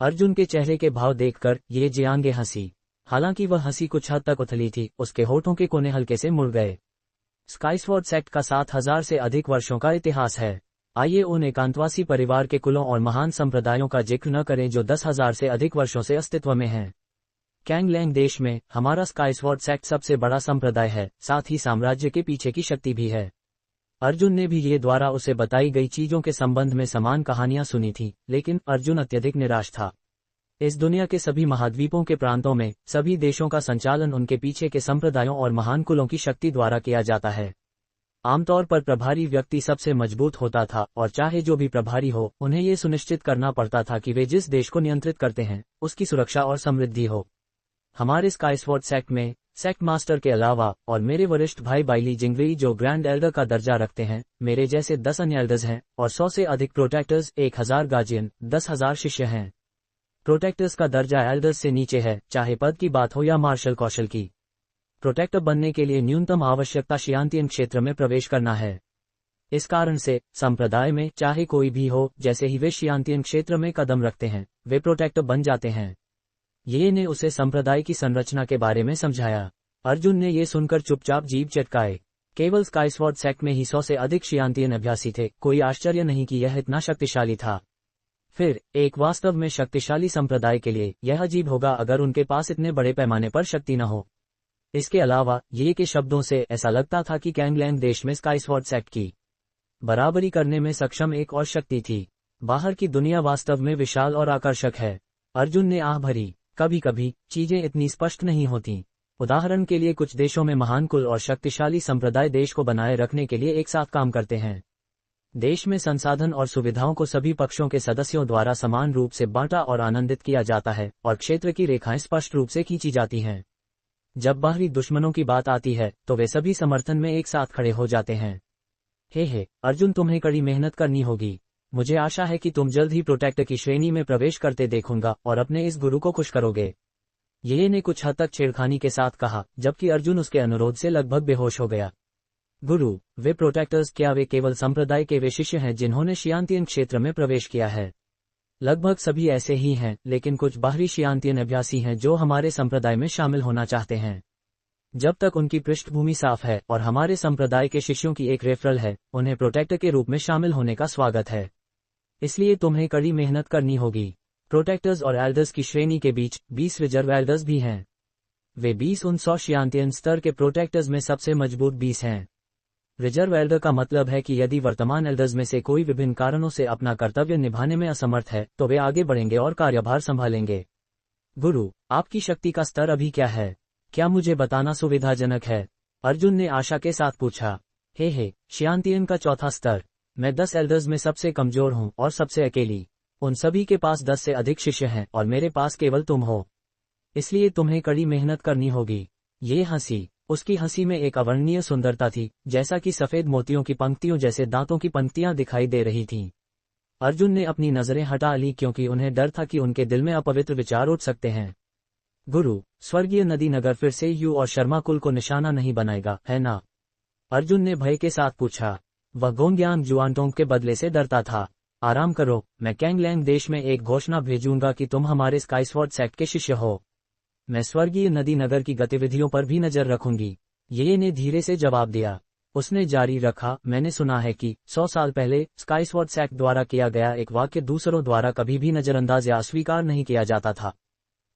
अर्जुन के चेहरे के भाव देखकर ये जियांगे हंसी। हालांकि वह हंसी कुछ हद तक उथली थी, उसके होठों के कोने हल्के से मुड़ गए। स्काईस्वॉर्ड सेक्ट का 7000 से अधिक वर्षों का इतिहास है। आइए उन एकांतवासी परिवार के कुलों और महान संप्रदायों का जिक्र न करें जो 10,000 से अधिक वर्षों से अस्तित्व में हैं। कैंगलैंग देश में हमारा स्काईस्वॉर्ड सेक्ट सबसे बड़ा संप्रदाय है, साथ ही साम्राज्य के पीछे की शक्ति भी है। अर्जुन ने भी ये द्वारा उसे बताई गई चीजों के संबंध में समान कहानियां सुनी थी, लेकिन अर्जुन अत्यधिक निराश था। इस दुनिया के सभी महाद्वीपों के प्रांतों में सभी देशों का संचालन उनके पीछे के संप्रदायों और महान कुलों की शक्ति द्वारा किया जाता है। आमतौर पर प्रभारी व्यक्ति सबसे मजबूत होता था, और चाहे जो भी प्रभारी हो, उन्हें ये सुनिश्चित करना पड़ता था कि वे जिस देश को नियंत्रित करते हैं उसकी सुरक्षा और समृद्धि हो। हमारे स्काईस्वॉर्ड सेक्ट में सेक्ट मास्टर के अलावा और मेरे वरिष्ठ भाई बाइली जिंगवेई जो ग्रैंड एल्डर का दर्जा रखते हैं, मेरे जैसे 10 अन्य एल्डर्स हैं, और 100 से अधिक प्रोटेक्टर्स, 1000 गार्जियन, 10,000 शिष्य हैं। प्रोटेक्टर्स का दर्जा एल्डर्स से नीचे है, चाहे पद की बात हो या मार्शल कौशल की। प्रोटेक्टर बनने के लिए न्यूनतम आवश्यकता शियांतियन क्षेत्र में प्रवेश करना है। इस कारण से संप्रदाय में चाहे कोई भी हो, जैसे ही वे शियांतियन क्षेत्र में कदम रखते हैं, वे प्रोटेक्टर बन जाते हैं। ये ने उसे संप्रदाय की संरचना के बारे में समझाया। अर्जुन ने ये सुनकर चुपचाप जीभ चटकाए। केवल स्काईस्वॉर्ड सेक्ट में ही 100 से अधिक शियांतियन अभ्यासी थे, कोई आश्चर्य नहीं कि यह इतना शक्तिशाली था। फिर एक वास्तव में शक्तिशाली संप्रदाय के लिए यह अजीब होगा अगर उनके पास इतने बड़े पैमाने पर शक्ति न हो। इसके अलावा ये के शब्दों से ऐसा लगता था कि कैंगलैंग देश में स्काईस्वॉर्ड सेक्ट की बराबरी करने में सक्षम एक और शक्ति थी। बाहर की दुनिया वास्तव में विशाल और आकर्षक है। अर्जुन ने आह भरी। कभी कभी चीजें इतनी स्पष्ट नहीं होती। उदाहरण के लिए कुछ देशों में महान कुल और शक्तिशाली संप्रदाय देश को बनाए रखने के लिए एक साथ काम करते हैं। देश में संसाधन और सुविधाओं को सभी पक्षों के सदस्यों द्वारा समान रूप से बांटा और आनंदित किया जाता है, और क्षेत्र की रेखाएं स्पष्ट रूप से खींची जाती हैं। जब बाहरी दुश्मनों की बात आती है तो वे सभी समर्थन में एक साथ खड़े हो जाते हैं। हे अर्जुन, तुम्हें कड़ी मेहनत करनी होगी। मुझे आशा है कि तुम जल्द ही प्रोटेक्टर की श्रेणी में प्रवेश करते देखूंगा और अपने इस गुरु को खुश करोगे। ये ने कुछ हद तक छेड़खानी के साथ कहा, जबकि अर्जुन उसके अनुरोध से लगभग बेहोश हो गया। गुरु, वे प्रोटेक्टर्स क्या वे केवल संप्रदाय के वे शिष्य हैं जिन्होंने शियांतियन क्षेत्र में प्रवेश किया है? लगभग सभी ऐसे ही हैं, लेकिन कुछ बाहरी शियांतियन अभ्यासी हैं जो हमारे संप्रदाय में शामिल होना चाहते हैं। जब तक उनकी पृष्ठभूमि साफ है और हमारे संप्रदाय के शिष्यों की एक रेफरल है, उन्हें प्रोटेक्टर के रूप में शामिल होने का स्वागत है। इसलिए तुम्हें कड़ी मेहनत करनी होगी। प्रोटेक्टर्स और एल्डर्स की श्रेणी के बीच 20 रिजर्व एल्डर्स भी हैं। वे 20 उन 100 शियांतियन स्तर के प्रोटेक्टर्स में सबसे मजबूत 20 हैं। रिजर्व एल्डर का मतलब है कि यदि वर्तमान एल्डर्स में से कोई विभिन्न कारणों से अपना कर्तव्य निभाने में असमर्थ है, तो वे आगे बढ़ेंगे और कार्यभार संभालेंगे। गुरु, आपकी शक्ति का स्तर अभी क्या है? क्या मुझे बताना सुविधाजनक है? अर्जुन ने आशा के साथ पूछा। शियांतियन का चौथा स्तर। मैं 10 एल्डर्स में सबसे कमजोर हूँ और सबसे अकेली। उन सभी के पास 10 से अधिक शिष्य हैं और मेरे पास केवल तुम हो। इसलिए तुम्हें कड़ी मेहनत करनी होगी। ये हंसी, उसकी हंसी में एक अवर्णनीय सुंदरता थी, जैसा कि सफेद मोतियों की पंक्तियों जैसे दांतों की पंक्तियां दिखाई दे रही थीं। अर्जुन ने अपनी नजरें हटा ली क्योंकि उन्हें डर था कि उनके दिल में अपवित्र विचार उठ सकते हैं। गुरु, स्वर्गीय नदी नगर फिर से यू और शर्मा कुल को निशाना नहीं बनाएगा, है ना? अर्जुन ने भय के साथ पूछा। वह गोंग्यांग जुआनटोंग के बदले से डरता था। आराम करो, मैं कैंगलैंग देश में एक घोषणा भेजूंगा कि तुम हमारे स्काईस्वॉर्ड सेक्ट के शिष्य हो। मैं स्वर्गीय नदी नगर की गतिविधियों पर भी नजर रखूंगी। ये ने धीरे से जवाब दिया। उसने जारी रखा, मैंने सुना है कि 100 साल पहले स्काईस्वॉर्ड सेक्ट द्वारा किया गया एक वाक्य दूसरों द्वारा कभी भी नजरअंदाज या अस्वीकार नहीं किया जाता था,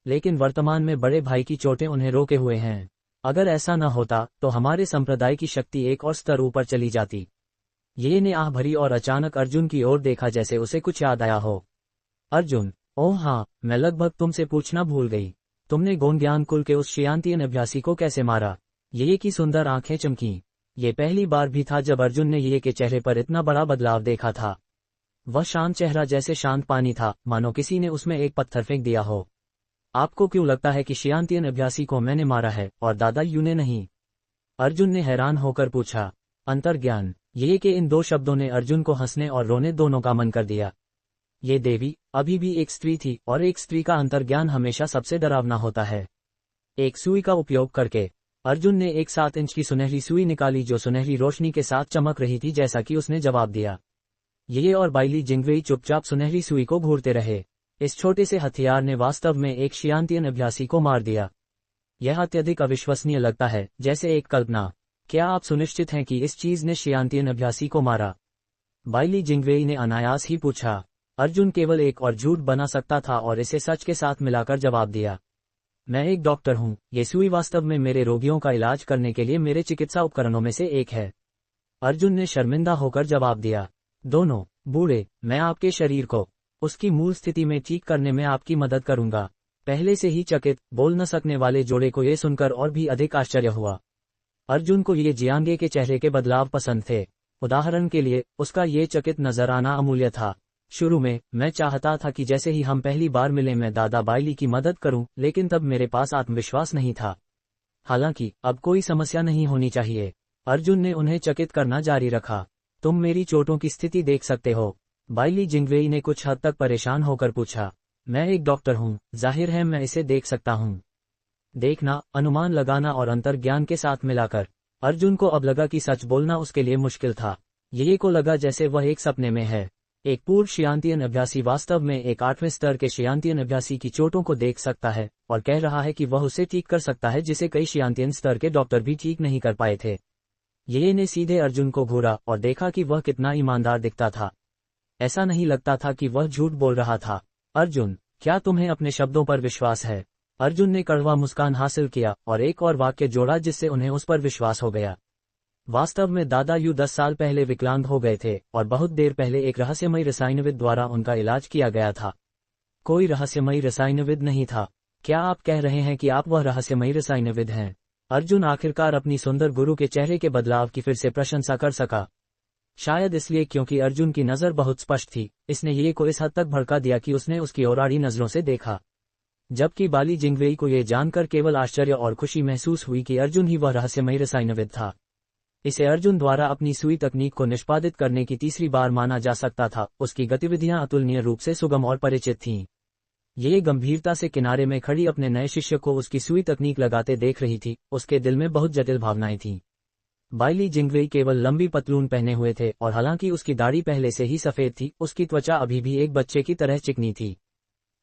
लेकिन वर्तमान में बड़े भाई की चोटें उन्हें रोके हुए हैं। अगर ऐसा न होता तो हमारे संप्रदाय की शक्ति एक और स्तर ऊपर चली जाती। ये ने आह भरी और अचानक अर्जुन की ओर देखा जैसे उसे कुछ याद आया हो। अर्जुन, ओह हाँ, मैं लगभग तुमसे पूछना भूल गई। तुमने गोंग्यांग कुल के उस शियांतियन अभ्यासी को कैसे मारा? ये की सुंदर आंखें चमकी। ये पहली बार भी था जब अर्जुन ने ये के चेहरे पर इतना बड़ा बदलाव देखा था। वह शांत चेहरा जैसे शांत पानी था, मानो किसी ने उसमें एक पत्थर फेंक दिया हो। आपको क्यों लगता है कि शियांतियन अभ्यासी को मैंने मारा है और दादा यू ने नहीं? अर्जुन ने हैरान होकर पूछा। अंतर्ज्ञान, ये के इन दो शब्दों ने अर्जुन को हंसने और रोने दोनों का मन कर दिया। ये देवी अभी भी एक स्त्री थी और एक स्त्री का अंतर्ज्ञान हमेशा सबसे डरावना होता है। एक सुई का उपयोग करके अर्जुन ने एक 7 इंच की सुनहरी सुई निकाली जो सुनहरी रोशनी के साथ चमक रही थी, जैसा कि उसने जवाब दिया। ये और बाइली जिंगवेई चुपचाप सुनहरी सुई को घूरते रहे। इस छोटे से हथियार ने वास्तव में एक शियांतियन अभ्यासी को मार दिया। यह अत्यधिक अविश्वसनीय लगता है, जैसे एक कल्पना। क्या आप सुनिश्चित हैं कि इस चीज ने शियांतियन अभ्यासी को मारा? बाइली जिंगवेई ने अनायास ही पूछा। अर्जुन केवल एक और झूठ बना सकता था और इसे सच के साथ मिलाकर जवाब दिया। मैं एक डॉक्टर हूँ। ये सुई वास्तव में मेरे रोगियों का इलाज करने के लिए मेरे चिकित्सा उपकरणों में से एक है। अर्जुन ने शर्मिंदा होकर जवाब दिया। दोनों बूढ़े, मैं आपके शरीर को उसकी मूल स्थिति में ठीक करने में आपकी मदद करूंगा। पहले से ही चकित, बोल न सकने वाले जोड़े को यह सुनकर और भी अधिक आश्चर्य हुआ। अर्जुन को ये जियांगे के चेहरे के बदलाव पसंद थे। उदाहरण के लिए, उसका ये चकित नजर आना अमूल्य था। शुरू में मैं चाहता था कि जैसे ही हम पहली बार मिले मैं दादा बाइली की मदद करूं, लेकिन तब मेरे पास आत्मविश्वास नहीं था। हालांकि अब कोई समस्या नहीं होनी चाहिए। अर्जुन ने उन्हें चकित करना जारी रखा। तुम मेरी चोटों की स्थिति देख सकते हो? बाइली जिंगवेई ने कुछ हद तक परेशान होकर पूछा। मैं एक डॉक्टर हूँ, जाहिर है मैं इसे देख सकता हूँ। देखना, अनुमान लगाना और अंतर्ज्ञान के साथ मिलाकर। अर्जुन को अब लगा कि सच बोलना उसके लिए मुश्किल था। ये को लगा जैसे वह एक सपने में है। एक पूर्व शियांतियन अभ्यासी वास्तव में एक 8वें स्तर के शियांतियन अभ्यासी की चोटों को देख सकता है और कह रहा है कि वह उसे ठीक कर सकता है, जिसे कई शियांतियन स्तर के डॉक्टर भी ठीक नहीं कर पाए थे। ये ने सीधे अर्जुन को घूरा और देखा कि वह कितना ईमानदार दिखता था। ऐसा नहीं लगता था कि वह झूठ बोल रहा था। अर्जुन, क्या तुम्हें अपने शब्दों पर विश्वास है? अर्जुन ने कड़वा मुस्कान हासिल किया और एक और वाक्य जोड़ा जिससे उन्हें उस पर विश्वास हो गया। वास्तव में दादा 10 साल पहले विकलांग हो गए थे और बहुत देर पहले एक रहस्यमयी रसायनविद द्वारा उनका इलाज किया गया था। कोई रहस्यमयी रसायनविद नहीं था। क्या आप कह रहे हैं कि आप वह रहस्यमयी रसायनविद हैं? अर्जुन आखिरकार अपनी सुंदर गुरु के चेहरे के बदलाव की फिर से प्रशंसा कर सका। शायद इसलिए क्योंकि अर्जुन की नजर बहुत स्पष्ट थी। इसने ये को इस हद तक भड़का दिया कि उसने उसकी ओर आड़ी नजरों से देखा। जबकि बाली जिंगवेई को यह जानकर केवल आश्चर्य और खुशी महसूस हुई कि अर्जुन ही वह रहस्यमयी रसायनविद था। इसे अर्जुन द्वारा अपनी सुई तकनीक को निष्पादित करने की तीसरी बार माना जा सकता था। उसकी गतिविधियां अतुलनीय रूप से सुगम और परिचित थीं। ये गंभीरता से किनारे में खड़ी अपने नए शिष्य को उसकी सुई तकनीक लगाते देख रही थी। उसके दिल में बहुत जटिल भावनाएं थीं। बाइली जिंगवेई केवल लंबी पतलून पहने हुए थे और हालांकि उसकी दाढ़ी पहले से ही सफेद थी, उसकी त्वचा अभी भी एक बच्चे की तरह चिकनी थी।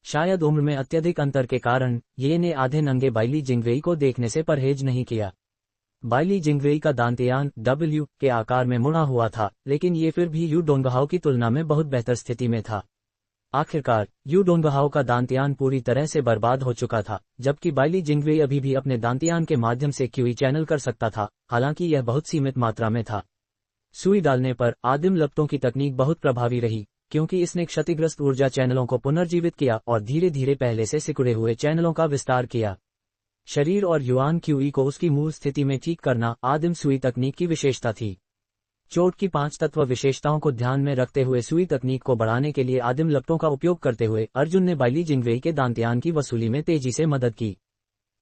शायद उम्र में अत्यधिक अंतर के कारण ये ने आधे नंगे बाइली जिंगवेई को देखने से परहेज नहीं किया। बाइली जिंगवेई का दांतयान W के आकार में मुड़ा हुआ था, लेकिन ये फिर भी यू डोंगहाओ की तुलना में बहुत बेहतर स्थिति में था। आखिरकार यू डोंगहाओ का दांतयान पूरी तरह से बर्बाद हो चुका था, जबकि बाइली जिंगवेई अभी भी अपने दांतयान के माध्यम से क्यूई चैनल कर सकता था, हालांकि यह बहुत सीमित मात्रा में था। सुई डालने पर आदिम लपटों की तकनीक बहुत प्रभावी रही, क्योंकि इसने क्षतिग्रस्त ऊर्जा चैनलों को पुनर्जीवित किया और धीरे धीरे पहले से सिकुड़े हुए चैनलों का विस्तार किया। शरीर और युआन क्यूई को उसकी मूल स्थिति में ठीक करना आदिम सुई तकनीक की विशेषता थी। चोट की 5 तत्व विशेषताओं को ध्यान में रखते हुए सुई तकनीक को बढ़ाने के लिए आदिम लपटों का उपयोग करते हुए अर्जुन ने बाइली जिंगवेई के दांतयान की वसूली में तेजी से मदद की।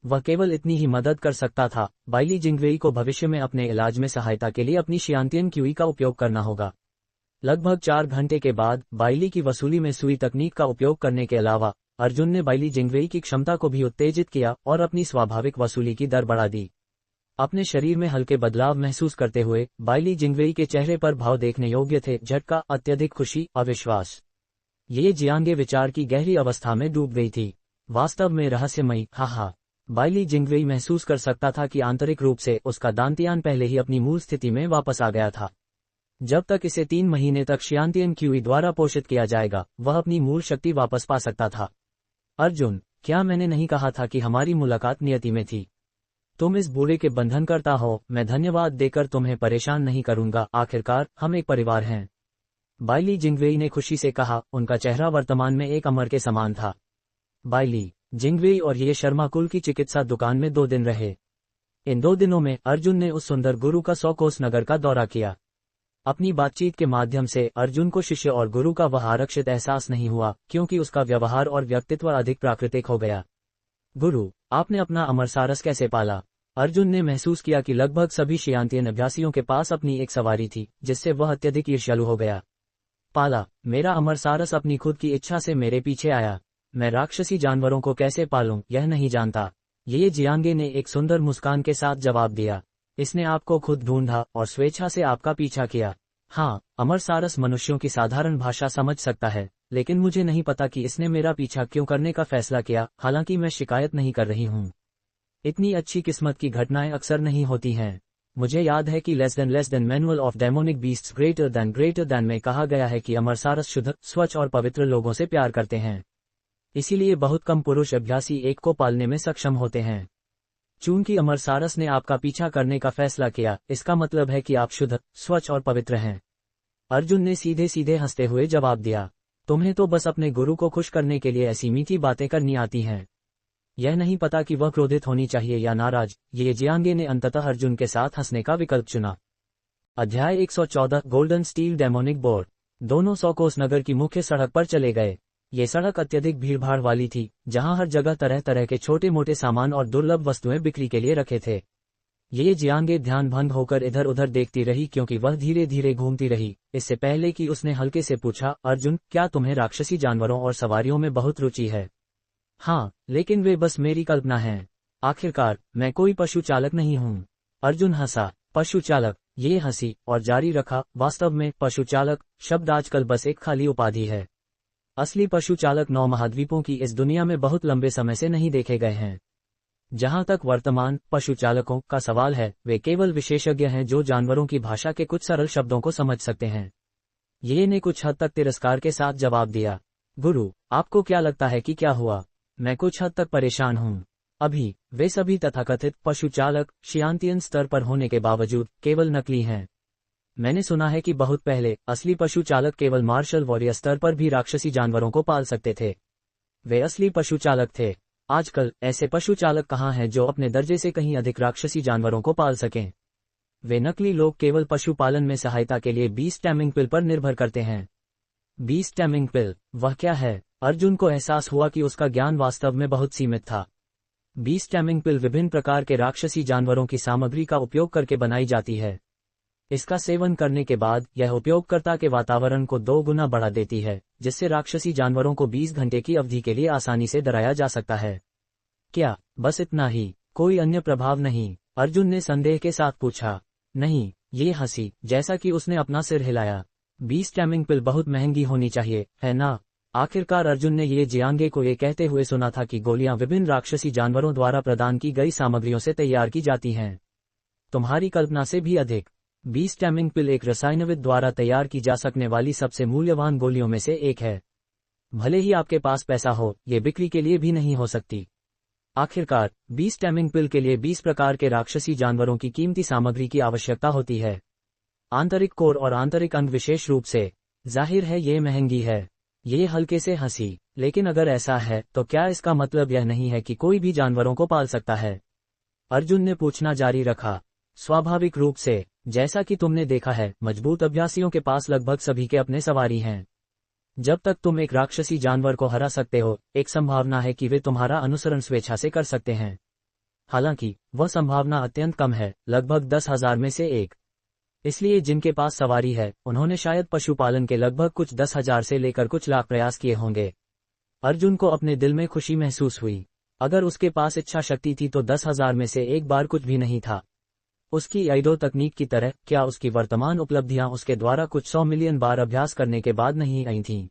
वह केवल इतनी ही मदद कर सकता था। बाइली जिंगवेई को भविष्य में अपने इलाज में सहायता के लिए अपनी शियांतियन क्यूई का उपयोग करना होगा। लगभग 4 घंटे के बाद बाइली की वसूली में सुई तकनीक का उपयोग करने के अलावा अर्जुन ने बाइली जिंगवेई की क्षमता को भी उत्तेजित किया और अपनी स्वाभाविक वसूली की दर बढ़ा दी। अपने शरीर में हल्के बदलाव महसूस करते हुए बाइली जिंगवेई के चेहरे पर भाव देखने योग्य थे, झटका, अत्यधिक खुशी, अविश्वास। ये जियांगे विचार की गहरी अवस्था में डूब गई थी। वास्तव में रहस्यमयी, हा। बाइली जिंगवेई महसूस कर सकता था कि आंतरिक रूप से उसका दांतयान पहले ही अपनी मूल स्थिति में वापस आ गया था। जब तक इसे 3 महीने तक शियांतियन क्यूई द्वारा पोषित किया जाएगा, वह अपनी मूल शक्ति वापस पा सकता था। अर्जुन, क्या मैंने नहीं कहा था कि हमारी मुलाकात नियति में थी? तुम इस बूढ़े के बंधनकर्ता हो। मैं धन्यवाद देकर तुम्हें परेशान नहीं करूंगा। आखिरकार हम एक परिवार हैं। बाइली जिंगवेई ने खुशी से कहा। उनका चेहरा वर्तमान में एक अमर के समान था। बाइली जिंगवेई और ये शर्मा कुल की चिकित्सा दुकान में 2 दिन रहे। इन 2 दिनों में अर्जुन ने उस सुंदर गुरु का 100 कोस नगर का दौरा किया। अपनी बातचीत के माध्यम से अर्जुन को शिष्य और गुरु का वह आरक्षित एहसास नहीं हुआ, क्योंकि उसका व्यवहार और व्यक्तित्व अधिक प्राकृतिक हो गया। गुरु, आपने अपना अमर सारस कैसे पाला? अर्जुन ने महसूस किया कि लगभग सभी शियांतियन अभ्यासियों के पास अपनी एक सवारी थी, जिससे वह अत्यधिक ईर्ष्यालु हो गया। पाला? मेरा अमर सारस अपनी खुद की इच्छा से मेरे पीछे आया। मैं राक्षसी जानवरों को कैसे पालूं, यह नहीं जानता। ये जियांगे ने एक सुंदर मुस्कान के साथ जवाब दिया। इसने आपको खुद ढूंढा और स्वेच्छा से आपका पीछा किया। हाँ, अमर सारस मनुष्यों की साधारण भाषा समझ सकता है, लेकिन मुझे नहीं पता कि इसने मेरा पीछा क्यों करने का फैसला किया। हालांकि मैं शिकायत नहीं कर रही हूँ। इतनी अच्छी किस्मत की घटनाएं अक्सर नहीं होती हैं। मुझे याद है कि less than manual of demonic beasts greater than में कहा गया है कि अमर सारस शुद्ध, स्वच्छ और पवित्र लोगों से प्यार करते हैं। इसीलिए बहुत कम पुरुष अभ्यासी एक को पालने में सक्षम होते हैं। चूंकि अमर सारस ने आपका पीछा करने का फैसला किया, इसका मतलब है कि आप शुद्ध, स्वच्छ और पवित्र हैं। अर्जुन ने सीधे सीधे हंसते हुए जवाब दिया, तुम्हें तो बस अपने गुरु को खुश करने के लिए ऐसी मीठी बातें करनी आती हैं। यह नहीं पता कि वह क्रोधित होनी चाहिए या नाराज। ये जियांगे ने अंततः अर्जुन के साथ हंसने का विकल्प चुना। अध्याय 114 गोल्डन स्टील डेमोनिक बोर्ड। दोनों 100 कोस नगर की मुख्य सड़क पर चले गए। ये सड़क अत्यधिक भीड़भाड़ वाली थी, जहां हर जगह तरह तरह के छोटे मोटे सामान और दुर्लभ वस्तुएं बिक्री के लिए रखे थे। ये जियांगे ध्यान भंग होकर इधर उधर देखती रही, क्योंकि वह धीरे धीरे घूमती रही। इससे पहले कि उसने हल्के से पूछा, अर्जुन, क्या तुम्हें राक्षसी जानवरों और सवारियों में बहुत रुचि है? हाँ, लेकिन वे बस मेरी कल्पना हैं। आखिरकार मैं कोई पशु चालक नहीं हूँ। अर्जुन हंसा। पशु चालक? ये हंसी और जारी रखा, वास्तव में पशु चालक शब्द आजकल बस एक खाली उपाधि है। असली पशु चालक 9 महाद्वीपों की इस दुनिया में बहुत लंबे समय से नहीं देखे गए हैं। जहां तक वर्तमान पशु चालकों का सवाल है, वे केवल विशेषज्ञ हैं जो जानवरों की भाषा के कुछ सरल शब्दों को समझ सकते हैं। ये ने कुछ हद तक तिरस्कार के साथ जवाब दिया। गुरु, आपको क्या लगता है कि क्या हुआ? मैं कुछ हद तक परेशान हूँ। अभी वे सभी तथाकथित पशु चालक शियांतियन स्तर पर होने के बावजूद केवल नकली हैं। मैंने सुना है कि बहुत पहले असली पशु चालक केवल मार्शल वॉरियर स्तर पर भी राक्षसी जानवरों को पाल सकते थे। वे असली पशु चालक थे। आजकल ऐसे पशु चालक कहाँ हैं जो अपने दर्जे से कहीं अधिक राक्षसी जानवरों को पाल सकें? वे नकली लोग केवल पशुपालन में सहायता के लिए बीस्ट टैमिंग पिल पर निर्भर करते हैं। बीस्ट टैमिंग पिल? वह क्या है? अर्जुन को एहसास हुआ कि उसका ज्ञान वास्तव में बहुत सीमित था। बीस्ट टैमिंग पिल विभिन्न प्रकार के राक्षसी जानवरों की सामग्री का उपयोग करके बनाई जाती है। इसका सेवन करने के बाद यह उपयोगकर्ता के वातावरण को 2 गुना बढ़ा देती है, जिससे राक्षसी जानवरों को 20 घंटे की अवधि के लिए आसानी से डराया जा सकता है। क्या बस इतना ही? कोई अन्य प्रभाव नहीं? अर्जुन ने संदेह के साथ पूछा। नहीं, ये हंसी, जैसा कि उसने अपना सिर हिलाया। बीस्ट टैमिंग पिल बहुत महंगी होनी चाहिए, है ना? आखिरकार अर्जुन ने ये जियांगे को ये कहते हुए सुना था कि गोलियां विभिन्न राक्षसी जानवरों द्वारा प्रदान की गई सामग्रियों से तैयार की जाती हैं। तुम्हारी कल्पना से भी अधिक। बीस्ट टैमिंग पिल एक रसायनविद द्वारा तैयार की जा सकने वाली सबसे मूल्यवान गोलियों में से एक है। भले ही आपके पास पैसा हो, ये बिक्री के लिए भी नहीं हो सकती। आखिरकार बीस्ट टैमिंग पिल के लिए 20 प्रकार के राक्षसी जानवरों की कीमती सामग्री की आवश्यकता होती है। आंतरिक कोर और आंतरिक अंग विशेष रूप से। जाहिर है ये महंगी है। ये हल्के से हंसी। लेकिन अगर ऐसा है तो क्या इसका मतलब यह नहीं है कि कोई भी जानवरों को पाल सकता है? अर्जुन ने पूछना जारी रखा। स्वाभाविक रूप से। जैसा कि तुमने देखा है, मजबूत अभ्यासियों के पास लगभग सभी के अपने सवारी हैं। जब तक तुम एक राक्षसी जानवर को हरा सकते हो, एक संभावना है कि वे तुम्हारा अनुसरण स्वेच्छा से कर सकते हैं। हालांकि वह संभावना अत्यंत कम है, लगभग 10,000 में से एक। इसलिए जिनके पास सवारी है, उन्होंने शायद पशुपालन के लगभग कुछ 10,000 से लेकर कुछ लाख प्रयास किए होंगे। अर्जुन को अपने दिल में खुशी महसूस हुई। अगर उसके पास इच्छा शक्ति थी तो 10,000 में से एक बार कुछ भी नहीं था। उसकी आइडो तकनीक की तरह, क्या उसकी वर्तमान उपलब्धियां उसके द्वारा कुछ 100 मिलियन बार अभ्यास करने के बाद नहीं आई थीं?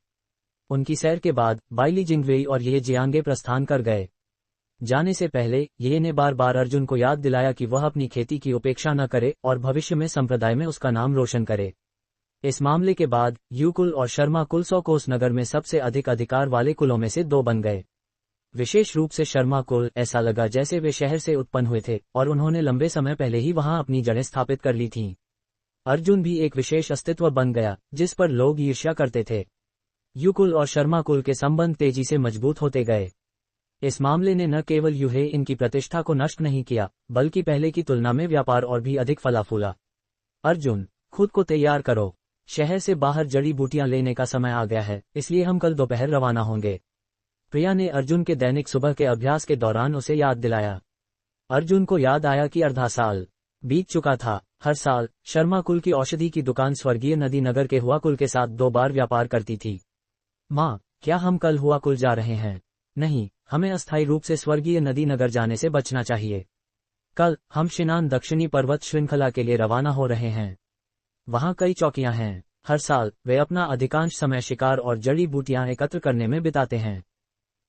उनकी सैर के बाद बाइली जिंगवेई और ये जियांगे प्रस्थान कर गए। जाने से पहले ये ने बार बार अर्जुन को याद दिलाया कि वह अपनी खेती की उपेक्षा न करे और भविष्य में संप्रदाय में उसका नाम रोशन करे। इस मामले के बाद यू कुल और शर्मा कुल 100 कोस नगर में सबसे अधिक अधिकार वाले कुलों में से 2 बन गए। विशेष रूप से शर्मा कुल, ऐसा लगा जैसे वे शहर से उत्पन्न हुए थे और उन्होंने लंबे समय पहले ही वहां अपनी जड़ें स्थापित कर ली थीं। अर्जुन भी एक विशेष अस्तित्व बन गया जिस पर लोग ईर्ष्या करते थे। यू कुल और शर्मा कुल के संबंध तेजी से मजबूत होते गए। इस मामले ने न केवल यूहे इनकी प्रतिष्ठा को नष्ट नहीं किया, बल्कि पहले की तुलना में व्यापार और भी अधिक फला फूला। अर्जुन, खुद को तैयार करो। शहर से बाहर जड़ी बूटियां लेने का समय आ गया है, इसलिए हम कल दोपहर रवाना होंगे। प्रिया ने अर्जुन के दैनिक सुबह के अभ्यास के दौरान उसे याद दिलाया। अर्जुन को याद आया कि आधा साल बीत चुका था। हर साल शर्मा कुल की औषधि की दुकान स्वर्गीय नदी नगर के हुआ कुल के साथ 2 बार व्यापार करती थी। माँ, क्या हम कल हुआ कुल जा रहे हैं? नहीं, हमें अस्थायी रूप से स्वर्गीय नदी नगर जाने से बचना चाहिए। कल हम शिनान दक्षिणी पर्वत श्रृंखला के लिए रवाना हो रहे हैं। वहां कई चौकियां हैं। हर साल वे अपना अधिकांश समय शिकार और जड़ी बूटियां एकत्र करने में बिताते हैं।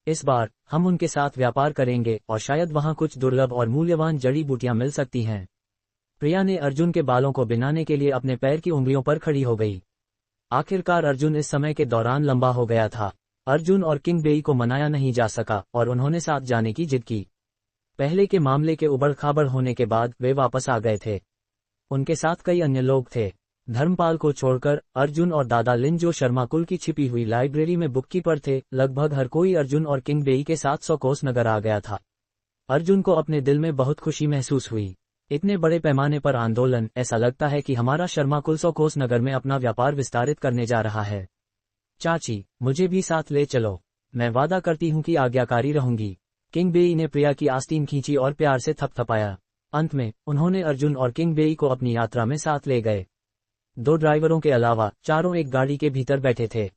इस बार हम उनके साथ व्यापार करेंगे और शायद वहां कुछ दुर्लभ और मूल्यवान जड़ी बूटियां मिल सकती हैं। प्रिया ने अर्जुन के बालों को बिनाने के लिए अपने पैर की उंगलियों पर खड़ी हो गई। आखिरकार अर्जुन इस समय के दौरान लंबा हो गया था। अर्जुन और किंग बेई को मनाया नहीं जा सका और उन्होंने साथ जाने की जिद की। पहले के मामले के उबड़ खाबड़ होने के बाद वे वापस आ गए थे। उनके साथ कई अन्य लोग थे। धर्मपाल को छोड़कर अर्जुन और दादा लिन जो शर्मा कुल की छिपी हुई लाइब्रेरी में बुककीपर थे, लगभग हर कोई अर्जुन और किंग बेई के साथ 100 कोस नगर आ गया था। अर्जुन को अपने दिल में बहुत खुशी महसूस हुई। इतने बड़े पैमाने पर आंदोलन, ऐसा लगता है कि हमारा शर्मा कुल 100 कोस नगर में अपना व्यापार विस्तारित करने जा रहा है। चाची, मुझे भी साथ ले चलो। मैं वादा करती हूँ कि आज्ञाकारी रहूंगी। किंग बेई ने प्रिया की आस्तीन खींची और प्यार से थपथपाया। अंत में उन्होंने अर्जुन और किंग बेई को अपनी यात्रा में साथ ले गए। 2 ड्राइवरों के अलावा चारों एक गाड़ी के भीतर बैठे थे।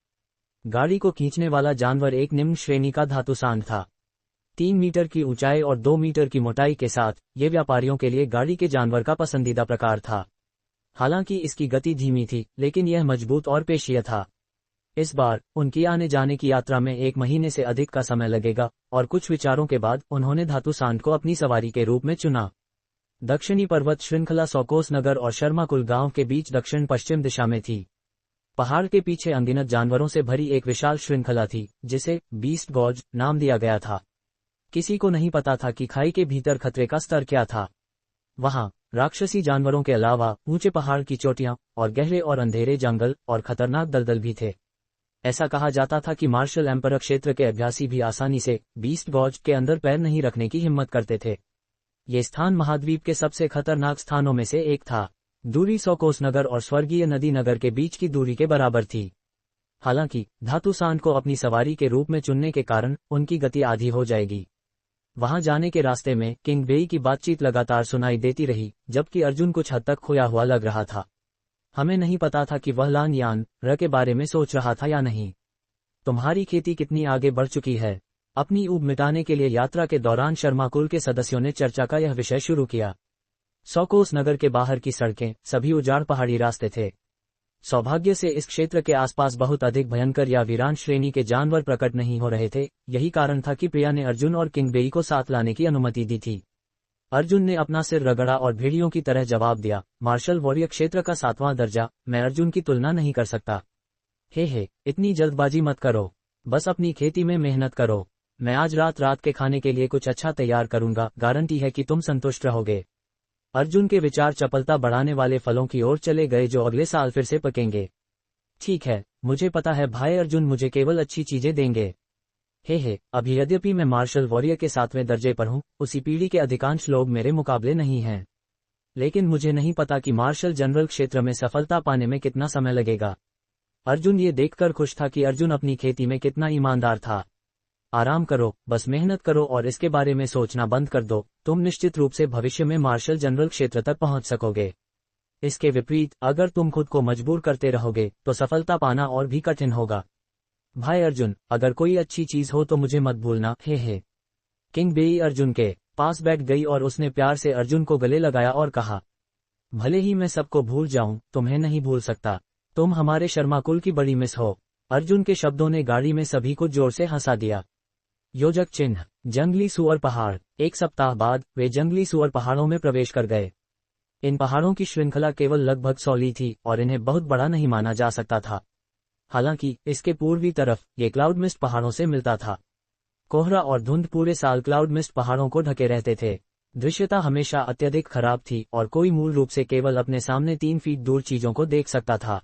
गाड़ी को खींचने वाला जानवर एक निम्न श्रेणी का धातु सांड था। 3 मीटर की ऊंचाई और 2 मीटर की मोटाई के साथ ये व्यापारियों के लिए गाड़ी के जानवर का पसंदीदा प्रकार था। हालांकि इसकी गति धीमी थी, लेकिन यह मजबूत और पेशीय था। इस बार उनकी आने जाने की यात्रा में 1 महीने से अधिक का समय लगेगा और कुछ विचारों के बाद उन्होंने धातु सांड को अपनी सवारी के रूप में चुना। दक्षिणी पर्वत श्रृंखला 100 कोस नगर और शर्माकुल गांव के बीच दक्षिण पश्चिम दिशा में थी। पहाड़ के पीछे अनगिनत जानवरों से भरी एक विशाल श्रृंखला थी, जिसे बीस्ट गॉर्ज नाम दिया गया था। किसी को नहीं पता था कि खाई के भीतर खतरे का स्तर क्या था। वहां राक्षसी जानवरों के अलावा ऊंचे पहाड़ की चोटियां और गहरे और अंधेरे जंगल और खतरनाक दलदल भी थे। ऐसा कहा जाता था कि मार्शल एम्परर क्षेत्र के अभ्यासी भी आसानी से बीस्ट गॉर्ज के अंदर पैर नहीं रखने की हिम्मत करते थे। ये स्थान महाद्वीप के सबसे खतरनाक स्थानों में से एक था। दूरी 100 कोस नगर और स्वर्गीय नदी नगर के बीच की दूरी के बराबर थी। हालांकि धातु सांड को अपनी सवारी के रूप में चुनने के कारण उनकी गति आधी हो जाएगी। वहां जाने के रास्ते में किंग बेई की बातचीत लगातार सुनाई देती रही, जबकि अर्जुन कुछ हद तक खोया हुआ लग रहा था। हमें नहीं पता था कि वह लान यान र के बारे में सोच रहा था या नहीं। तुम्हारी खेती कितनी आगे बढ़ चुकी है? अपनी ऊब मिटाने के लिए यात्रा के दौरान शर्मा कुल के सदस्यों ने चर्चा का यह विषय शुरू किया। 100 कोस नगर के बाहर की सड़कें सभी उजाड़ पहाड़ी रास्ते थे। सौभाग्य से इस क्षेत्र के आसपास बहुत अधिक भयंकर या वीरान श्रेणी के जानवर प्रकट नहीं हो रहे थे। यही कारण था कि प्रिया ने अर्जुन और किंग बेई को साथ लाने की अनुमति दी थी। अर्जुन ने अपना सिर रगड़ा और भेड़ियों की तरह जवाब दिया, मार्शल वॉरियर क्षेत्र का 7वां दर्जा, मैं अर्जुन की तुलना नहीं कर सकता। हे, इतनी जल्दबाजी मत करो, बस अपनी खेती में मेहनत करो। मैं आज रात के खाने के लिए कुछ अच्छा तैयार करूंगा, गारंटी है कि तुम संतुष्ट रहोगे। अर्जुन के विचार चपलता बढ़ाने वाले फलों की ओर चले गए जो अगले साल फिर से पकेंगे। ठीक है, मुझे पता है भाई अर्जुन मुझे केवल अच्छी चीजें देंगे। हे, अभी यद्यपि मैं मार्शल वॉरियर के 7वें दर्जे पर हूँ, उसी पीढ़ी के अधिकांश लोग मेरे मुकाबले नहीं हैं। लेकिन मुझे नहीं पता कि मार्शल जनरल क्षेत्र में सफलता पाने में कितना समय लगेगा। अर्जुन ये देखकर खुश था कि अर्जुन अपनी खेती में कितना ईमानदार था। आराम करो, बस मेहनत करो और इसके बारे में सोचना बंद कर दो। तुम निश्चित रूप से भविष्य में मार्शल जनरल क्षेत्र तक पहुंच सकोगे। इसके विपरीत अगर तुम खुद को मजबूर करते रहोगे तो सफलता पाना और भी कठिन होगा। भाई अर्जुन, अगर कोई अच्छी चीज हो तो मुझे मत भूलना। हे। किंग बेई अर्जुन के पास बैठ गई और उसने प्यार से अर्जुन को गले लगाया और कहा, भले ही मैं सबको भूल जाऊं, तुम्हें नहीं भूल सकता। तुम हमारे शर्मा कुल की बड़ी मिस हो। अर्जुन के शब्दों ने गाड़ी में सभी को जोर से हंसा दिया। योजक चिन्ह, जंगली सुअर पहाड़। 1 सप्ताह बाद वे जंगली सुअर पहाड़ों में प्रवेश कर गए। इन पहाड़ों की श्रृंखला केवल लगभग 100 ली थी और इन्हें बहुत बड़ा नहीं माना जा सकता था। हालांकि इसके पूर्वी तरफ ये क्लाउड मिस्ट पहाड़ों से मिलता था। कोहरा और धुंध पूरे साल क्लाउड मिस्ट पहाड़ों को ढके रहते थे। दृश्यता हमेशा अत्यधिक खराब थी और कोई मूल रूप से केवल अपने सामने 3 फीट दूर चीजों को देख सकता था।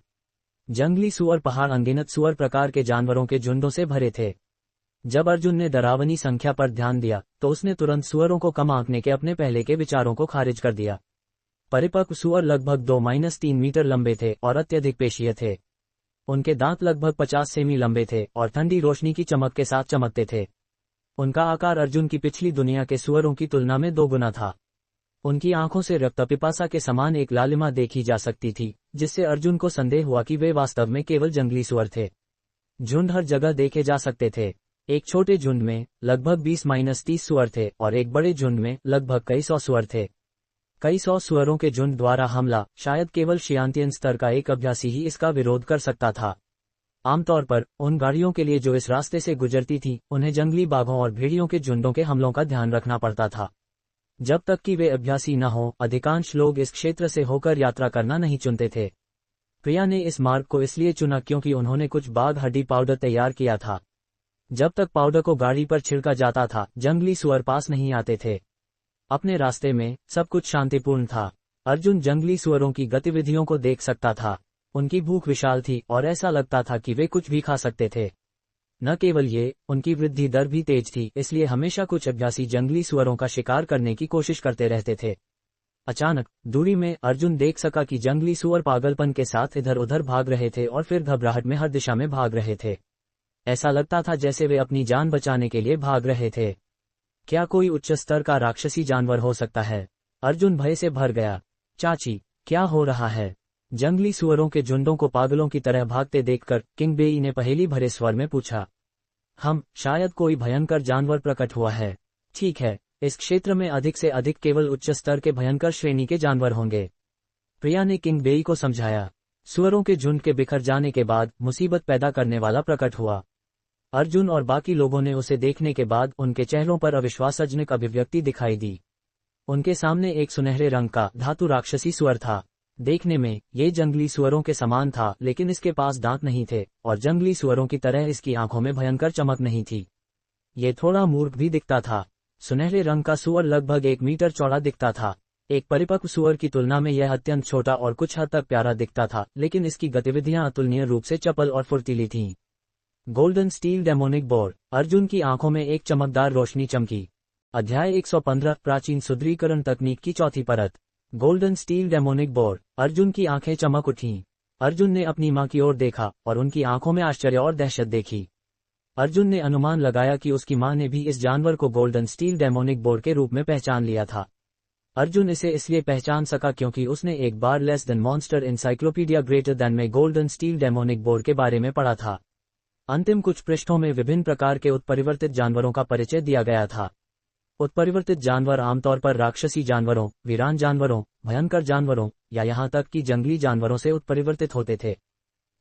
जंगली सुअर पहाड़ अनगिनत सुअर प्रकार के जानवरों के झुंडों से भरे थे। जब अर्जुन ने डरावनी संख्या पर ध्यान दिया तो उसने तुरंत सुअरों को कम आंकने के अपने पहले के विचारों को खारिज कर दिया। परिपक्व सुअर लगभग 2-3 मीटर लंबे थे और अत्यधिक पेशीय थे। उनके दांत लगभग 50 सेमी लंबे थे और ठंडी रोशनी की चमक के साथ चमकते थे। उनका आकार अर्जुन की पिछली दुनिया के सुअरों की तुलना में 2 गुना था। उनकी आंखों से रक्त पिपासा के समान एक लालिमा देखी जा सकती थी, जिससे अर्जुन को संदेह हुआ कि वे वास्तव में केवल जंगली सुअर थे। झुंड हर जगह देखे जा सकते थे। एक छोटे झुंड में लगभग 20-30 सुअर थे और एक बड़े झुंड में लगभग कई सौ सुअर थे। कई सौ सुअरों के झुंड द्वारा हमला शायद केवल शियांतियन स्तर का एक अभ्यासी ही इसका विरोध कर सकता था। आमतौर पर उन गाड़ियों के लिए जो इस रास्ते से गुजरती थीं, उन्हें जंगली बाघों और भेड़ियों के झुंडों के हमलों का ध्यान रखना पड़ता था। जब तक कि वे अभ्यासी न हों, अधिकांश लोग इस क्षेत्र से होकर यात्रा करना नहीं चुनते थे। प्रिया ने इस मार्ग को इसलिए चुना क्योंकि उन्होंने कुछ बाघ हड्डी पाउडर तैयार किया था। जब तक पाउडर को गाड़ी पर छिड़का जाता था, जंगली सुअर पास नहीं आते थे। अपने रास्ते में सब कुछ शांतिपूर्ण था। अर्जुन जंगली सुअरों की गतिविधियों को देख सकता था। उनकी भूख विशाल थी और ऐसा लगता था कि वे कुछ भी खा सकते थे। न केवल ये, उनकी वृद्धि दर भी तेज थी, इसलिए हमेशा कुछ अभ्यासी जंगली सुअरों का शिकार करने की कोशिश करते रहते थे। अचानक दूरी में अर्जुन देख सका कि जंगली सुअर पागलपन के साथ इधर उधर भाग रहे थे और फिर घबराहट में हर दिशा में भाग रहे थे। ऐसा लगता था जैसे वे अपनी जान बचाने के लिए भाग रहे थे। क्या कोई उच्च स्तर का राक्षसी जानवर हो सकता है? अर्जुन भय से भर गया। चाची, क्या हो रहा है? जंगली सुअरों के झुंडों को पागलों की तरह भागते देखकर किंग बेई ने पहेली भरे स्वर में पूछा। शायद कोई भयंकर जानवर प्रकट हुआ है। ठीक है, इस क्षेत्र में अधिक से अधिक केवल उच्च स्तर के भयंकर श्रेणी के जानवर होंगे, प्रिया ने किंग बेई को समझाया। सुअरों के झुंड के बिखर जाने के बाद मुसीबत पैदा करने वाला प्रकट हुआ। अर्जुन और बाकी लोगों ने उसे देखने के बाद उनके चेहरों पर अविश्वासजनक अभिव्यक्ति दिखाई दी। उनके सामने एक सुनहरे रंग का धातु राक्षसी सुअर था। देखने में ये जंगली सुअरों के समान था, लेकिन इसके पास दांत नहीं थे और जंगली सुअरों की तरह इसकी आंखों में भयंकर चमक नहीं थी। ये थोड़ा मूर्ख भी दिखता था। सुनहरे रंग का सुअर लगभग 1 मीटर चौड़ा दिखता था। एक परिपक्व सुअर की तुलना में यह अत्यंत छोटा और कुछ हद तक प्यारा दिखता था, लेकिन इसकी गतिविधियां अतुलनीय रूप से चपल और फुर्तीली थीं। Golden steel demonic bore. Arjun की आंखों में एक चमकदार रोशनी चमकी। अध्याय 115 प्राचीन सुदृढ़ीकरण तकनीक की चौथी परत। Golden steel demonic bore. Arjun की आंखें चमक उठीं। अर्जुन ने अपनी मां की ओर देखा और उनकी आंखों में आश्चर्य और दहशत देखी। अर्जुन ने अनुमान लगाया कि उसकी मां ने भी इस जानवर को गोल्डन स्टील डेमोनिक बोर के रूप में पहचान लिया था। अर्जुन इसे इसलिए पहचान सका क्योंकि उसने एक बार less than monster encyclopedia greater than में गोल्डन स्टील डेमोनिक बोर के बारे में पढ़ा था। अंतिम कुछ पृष्ठों में विभिन्न प्रकार के उत्परिवर्तित जानवरों का परिचय दिया गया था। उत्परिवर्तित जानवर आमतौर पर राक्षसी जानवरों, वीरान जानवरों, भयंकर जानवरों या यहां तक कि जंगली जानवरों से उत्परिवर्तित होते थे।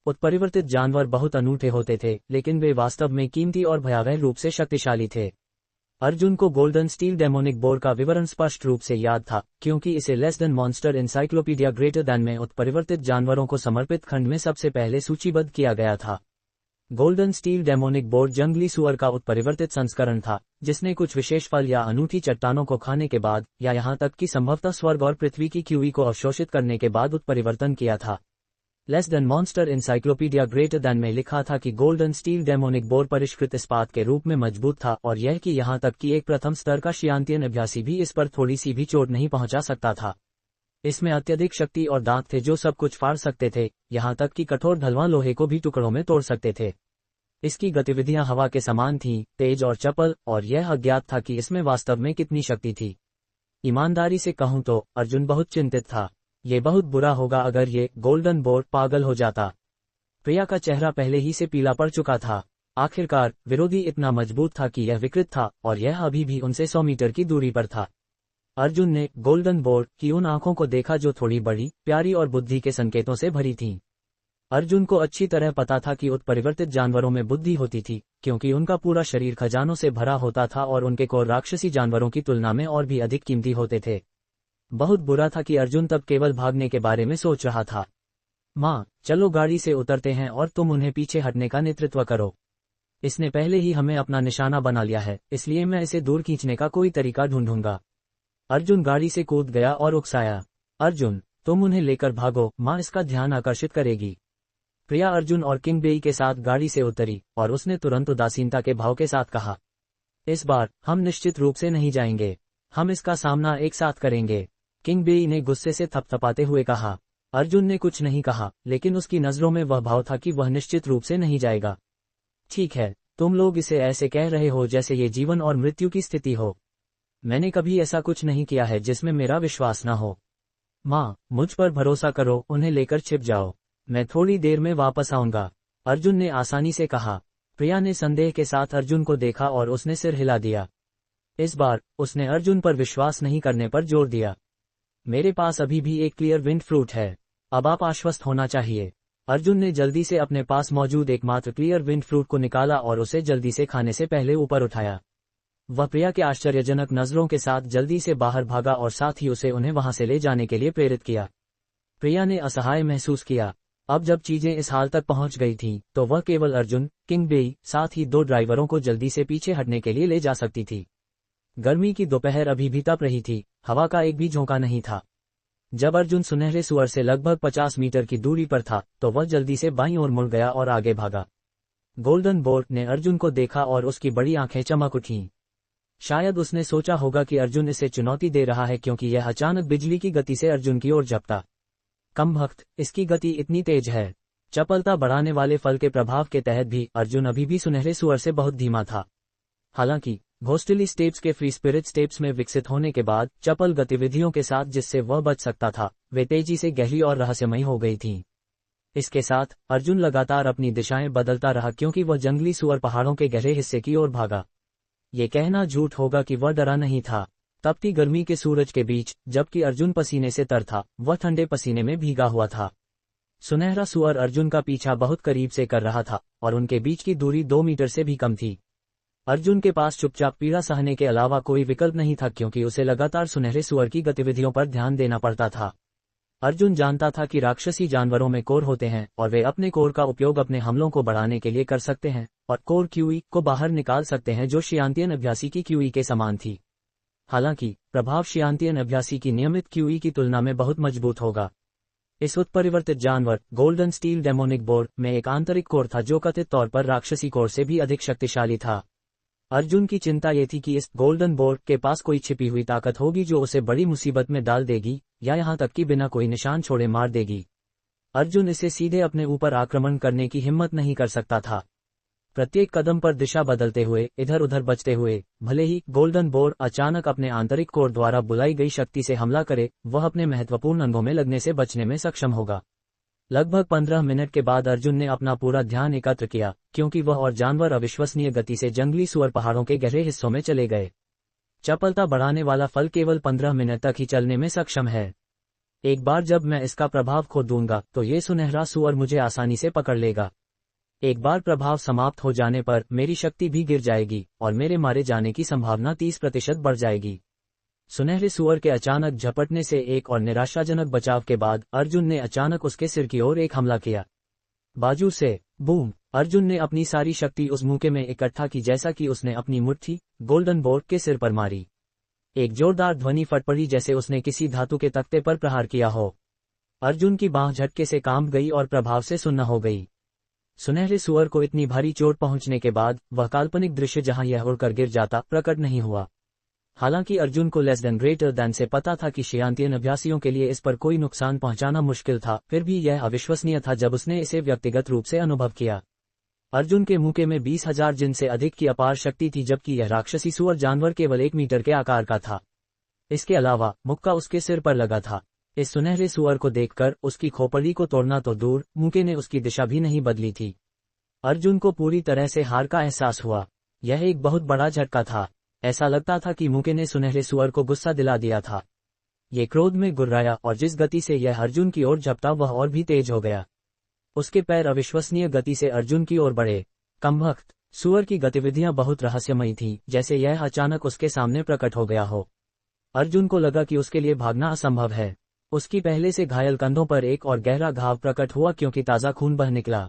उत्परिवर्तित जानवर बहुत अनूठे होते थे, लेकिन वे वास्तव में कीमती और भयावह रूप से शक्तिशाली थे। अर्जुन को गोल्डन स्टील डेमोनिक बोर का विवरण स्पष्ट रूप से याद था, क्योंकि इसे less than monster encyclopedia greater than में उत्परिवर्तित जानवरों को समर्पित खंड में सबसे पहले सूचीबद्ध किया गया था। गोल्डन स्टील डेमोनिक बोर जंगली सुअर का उत्परिवर्तित संस्करण था, जिसने कुछ विशेष फल या अनूठी चट्टानों को खाने के बाद या यहां तक कि संभवतः स्वर्ग और पृथ्वी की क्यूई को अवशोषित करने के बाद उत्परिवर्तन किया था। Less than monster encyclopedia greater than में लिखा था कि गोल्डन स्टील डेमोनिक बोर परिष्कृत इस्पात के रूप में मजबूत था और यह कि यहां तक कि एक प्रथम स्तर का शियांतियन अभ्यासी भी इस पर थोड़ी सी भी चोट नहीं पहुंचा सकता था। इसमें अत्यधिक शक्ति और दांत थे जो सब कुछ फाड़ सकते थे, यहां तक कि कठोर ढलवां लोहे को भी टुकड़ों में तोड़ सकते थे। इसकी गतिविधियां हवा के समान थीं, तेज और चपल, और यह अज्ञात था कि इसमें वास्तव में कितनी शक्ति थी। ईमानदारी से कहूं तो अर्जुन बहुत चिंतित था। ये बहुत बुरा होगा अगर ये गोल्डन बोर पागल हो जाता। प्रिया का चेहरा पहले ही से पीला पड़ चुका था। आखिरकार विरोधी इतना मजबूत था कि यह विकृत था और यह अभी भी उनसे 100 मीटर की दूरी पर था। अर्जुन ने गोल्डन बोर की उन आंखों को देखा जो थोड़ी बड़ी, प्यारी और बुद्धि के संकेतों से भरी थीं। अर्जुन को अच्छी तरह पता था कि उत्परिवर्तित जानवरों में बुद्धि होती थी, क्योंकि उनका पूरा शरीर खजानों से भरा होता था और उनके कोर राक्षसी जानवरों की तुलना में और भी अधिक कीमती होते थे। बहुत बुरा था कि अर्जुन तब केवल भागने के बारे में सोच रहा था। माँ, चलो गाड़ी से उतरते हैं और तुम उन्हें पीछे हटने का नेतृत्व करो। इसने पहले ही हमें अपना निशाना बना लिया है, इसलिए मैं इसे दूर खींचने का कोई तरीका ढूंढूंगा। अर्जुन गाड़ी से कूद गया और उकसाया, अर्जुन, तुम उन्हें लेकर भागो, माँ इसका ध्यान आकर्षित करेगी। प्रिया अर्जुन और किंग बेई के साथ गाड़ी से उतरी और उसने तुरंत उदासीनता के भाव के साथ कहा, इस बार हम निश्चित रूप से नहीं जाएंगे, हम इसका सामना एक साथ करेंगे। किंग बेई ने गुस्से से थपथपाते हुए कहा। अर्जुन ने कुछ नहीं कहा, लेकिन उसकी नजरों में वह भाव था कि वह निश्चित रूप से नहीं जाएगा। ठीक है, तुम लोग इसे ऐसे कह रहे हो जैसे ये जीवन और मृत्यु की स्थिति हो। मैंने कभी ऐसा कुछ नहीं किया है जिसमें मेरा विश्वास न हो। माँ, मुझ पर भरोसा करो, उन्हें लेकर छिप जाओ, मैं थोड़ी देर में वापस आऊंगा। अर्जुन ने आसानी से कहा। प्रिया ने संदेह के साथ अर्जुन को देखा और उसने सिर हिला दिया। इस बार उसने अर्जुन पर विश्वास नहीं करने पर जोर दिया। मेरे पास अभी भी एक क्लियर विंड फ्रूट है, अब आप आश्वस्त होना चाहिए। अर्जुन ने जल्दी से अपने पास मौजूद एकमात्र क्लियर विंड फ्रूट को निकाला और उसे जल्दी से खाने से पहले ऊपर उठाया। वह प्रिया के आश्चर्यजनक नजरों के साथ जल्दी से बाहर भागा और साथ ही उसे उन्हें वहां से ले जाने के लिए प्रेरित किया। प्रिया ने असहाय महसूस किया। अब जब चीजें इस हाल तक पहुंच गई थीं, तो वह केवल अर्जुन, किंग बेई, साथ ही 2 ड्राइवरों को जल्दी से पीछे हटने के लिए ले जा सकती थी। गर्मी की दोपहर अभी भी तप रही थी, हवा का एक भी झोंका नहीं था। जब अर्जुन सुनहरे सुअर से लगभग 50 मीटर की दूरी पर था, तो वह जल्दी से बाईं ओर मुड़ गया और आगे भागा। गोल्डन बोर ने अर्जुन को देखा और उसकी बड़ी आंखें चमक उठीं। शायद उसने सोचा होगा कि अर्जुन इसे चुनौती दे रहा है, क्योंकि यह अचानक बिजली की गति से अर्जुन की ओर झपटा। कमबख्त, इसकी गति इतनी तेज है। चपलता बढ़ाने वाले फल के प्रभाव के तहत भी अर्जुन अभी भी सुनहरे सुअर से बहुत धीमा था। हालांकि घोस्टली स्टेप्स के फ्री स्पिरिट स्टेप्स में विकसित होने के बाद चपल गतिविधियों के साथ जिससे वह बच सकता था, वे तेजी से गहरी और रहस्यमयी हो गई थीं। इसके साथ अर्जुन लगातार अपनी दिशाएं बदलता रहा, क्योंकि वह जंगली सुअर पहाड़ों के गहरे हिस्से की ओर भागा। ये कहना झूठ होगा कि वह डरा नहीं था। तपती गर्मी के सूरज के बीच जबकि अर्जुन पसीने से तर था, वह ठंडे पसीने में भीगा हुआ था। सुनहरा सुअर अर्जुन का पीछा बहुत करीब से कर रहा था और उनके बीच की दूरी 2 मीटर से भी कम थी। अर्जुन के पास चुपचाप पीड़ा सहने के अलावा कोई विकल्प नहीं था, क्योंकि उसे लगातार सुनहरे सुअर की गतिविधियों पर ध्यान देना पड़ता था। अर्जुन जानता था कि राक्षसी जानवरों में कोर होते हैं और वे अपने कोर का उपयोग अपने हमलों को बढ़ाने के लिए कर सकते हैं और कोर क्यूई को बाहर निकाल सकते हैं, जो शियांतियन अभ्यासी की क्यूई के समान थी। हालांकि प्रभाव शियांतियन अभ्यासी की नियमित क्यूई की तुलना में बहुत मजबूत होगा। इस उत्परिवर्तित जानवर गोल्डन स्टील डेमोनिक बोर में एक आंतरिक कोर था, जो कथित तौर पर राक्षसी कोर से भी अधिक शक्तिशाली था। अर्जुन की चिंता ये थी कि इस गोल्डन बोर के पास कोई छिपी हुई ताकत होगी जो उसे बड़ी मुसीबत में डाल देगी, या यहां तक कि बिना कोई निशान छोड़े मार देगी। अर्जुन इसे सीधे अपने ऊपर आक्रमण करने की हिम्मत नहीं कर सकता था। प्रत्येक कदम पर दिशा बदलते हुए, इधर उधर बचते हुए, भले ही गोल्डन बोर अचानक अपने आंतरिक कोर द्वारा बुलाई गई शक्ति से हमला करे, वह अपने महत्वपूर्ण अंगों में लगने से बचने में सक्षम होगा। लगभग 15 मिनट के बाद अर्जुन ने अपना पूरा ध्यान एकत्र किया, क्योंकि वह और जानवर अविश्वसनीय गति से जंगली सुअर पहाड़ों के गहरे हिस्सों में चले गए। चपलता बढ़ाने वाला फल केवल 15 मिनट तक ही चलने में सक्षम है। एक बार जब मैं इसका प्रभाव खो दूंगा, तो ये सुनहरा सुअर मुझे आसानी से पकड़ लेगा। एक बार प्रभाव समाप्त हो जाने पर मेरी शक्ति भी गिर जाएगी और मेरे मारे जाने की संभावना 30% बढ़ जाएगी। सुनहरे सुअर के अचानक झपटने से एक और निराशाजनक बचाव के बाद अर्जुन ने अचानक उसके सिर की ओर एक हमला किया। बाजू से बूम! अर्जुन ने अपनी सारी शक्ति उस मौके में इकट्ठा की, जैसा कि उसने अपनी मुट्ठी गोल्डन बोर के सिर पर मारी। एक जोरदार ध्वनि फट पड़ी, जैसे उसने किसी धातु के तख्ते पर प्रहार किया हो। अर्जुन की बांह झटके से कांप गई और प्रभाव से सुन्न हो गई। सुनहरे सुअर को इतनी भारी चोट पहुंचने के बाद वह काल्पनिक दृश्य जहां यह उड़कर गिर जाता, प्रकट नहीं हुआ। हालांकि अर्जुन को लेस देन ग्रेटर देन से पता था कि शियांतियन अभ्यासियों के लिए इस पर कोई नुकसान पहुंचाना मुश्किल था, फिर भी यह अविश्वसनीय था जब उसने इसे व्यक्तिगत रूप से अनुभव किया। अर्जुन के मुके में 20,000 जिन से अधिक की अपार शक्ति थी, जबकि यह राक्षसी सुअर जानवर केवल 1 मीटर के आकार का था। इसके अलावा मुक्का उसके सिर पर लगा था। इस सुनहरे सुअर को देखकर उसकी खोपड़ी को तोड़ना तो दूर, मुके ने उसकी दिशा भी नहीं बदली थी। अर्जुन को पूरी तरह से हार का एहसास हुआ। यह एक बहुत बड़ा झटका था। ऐसा लगता था कि मुके ने सुनहरे सुअर को गुस्सा दिला दिया था। ये क्रोध में गुर्राया और जिस गति से यह अर्जुन की ओर झपटा, वह और भी तेज हो गया। उसके पैर अविश्वसनीय गति से अर्जुन की ओर बढ़े। कमबख्त! सुअर की गतिविधियां बहुत रहस्यमयी थीं, जैसे यह अचानक उसके सामने प्रकट हो गया हो। अर्जुन को लगा कि उसके लिए भागना असंभव है। उसकी पहले से घायल कंधों पर एक और गहरा घाव प्रकट हुआ, क्योंकि ताज़ा खून बह निकला।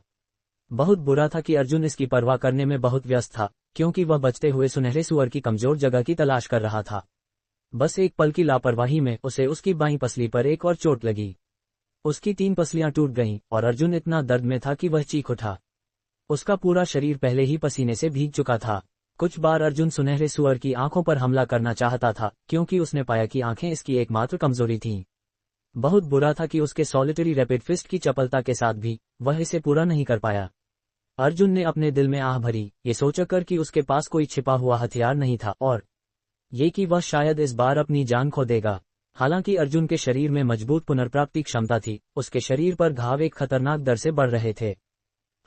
बहुत बुरा था कि अर्जुन इसकी परवाह करने में बहुत व्यस्त था, क्योंकि वह बचते हुए सुनहरे सुअर की कमजोर जगह की तलाश कर रहा था। बस एक पल की लापरवाही में उसे उसकी बाईं पसली पर एक और चोट लगी। उसकी 3 पसलियां टूट गईं और अर्जुन इतना दर्द में था कि वह चीख उठा। उसका पूरा शरीर पहले ही पसीने से भीग चुका था। कुछ बार अर्जुन सुनहरे सुअर की आंखों पर हमला करना चाहता था, क्योंकि उसने पाया कि आंखें इसकी एकमात्र कमजोरी थीं। बहुत बुरा था कि उसके सॉलिटरी रैपिड फिस्ट की चपलता के साथ भी वह इसे पूरा नहीं कर पाया। अर्जुन ने अपने दिल में आह भरी, ये सोचकर कि उसके पास कोई छिपा हुआ हथियार नहीं था और ये कि वह शायद इस बार अपनी जान खो देगा। हालांकि अर्जुन के शरीर में मजबूत पुनर्प्राप्ति क्षमता थी, उसके शरीर पर घाव एक खतरनाक दर से बढ़ रहे थे।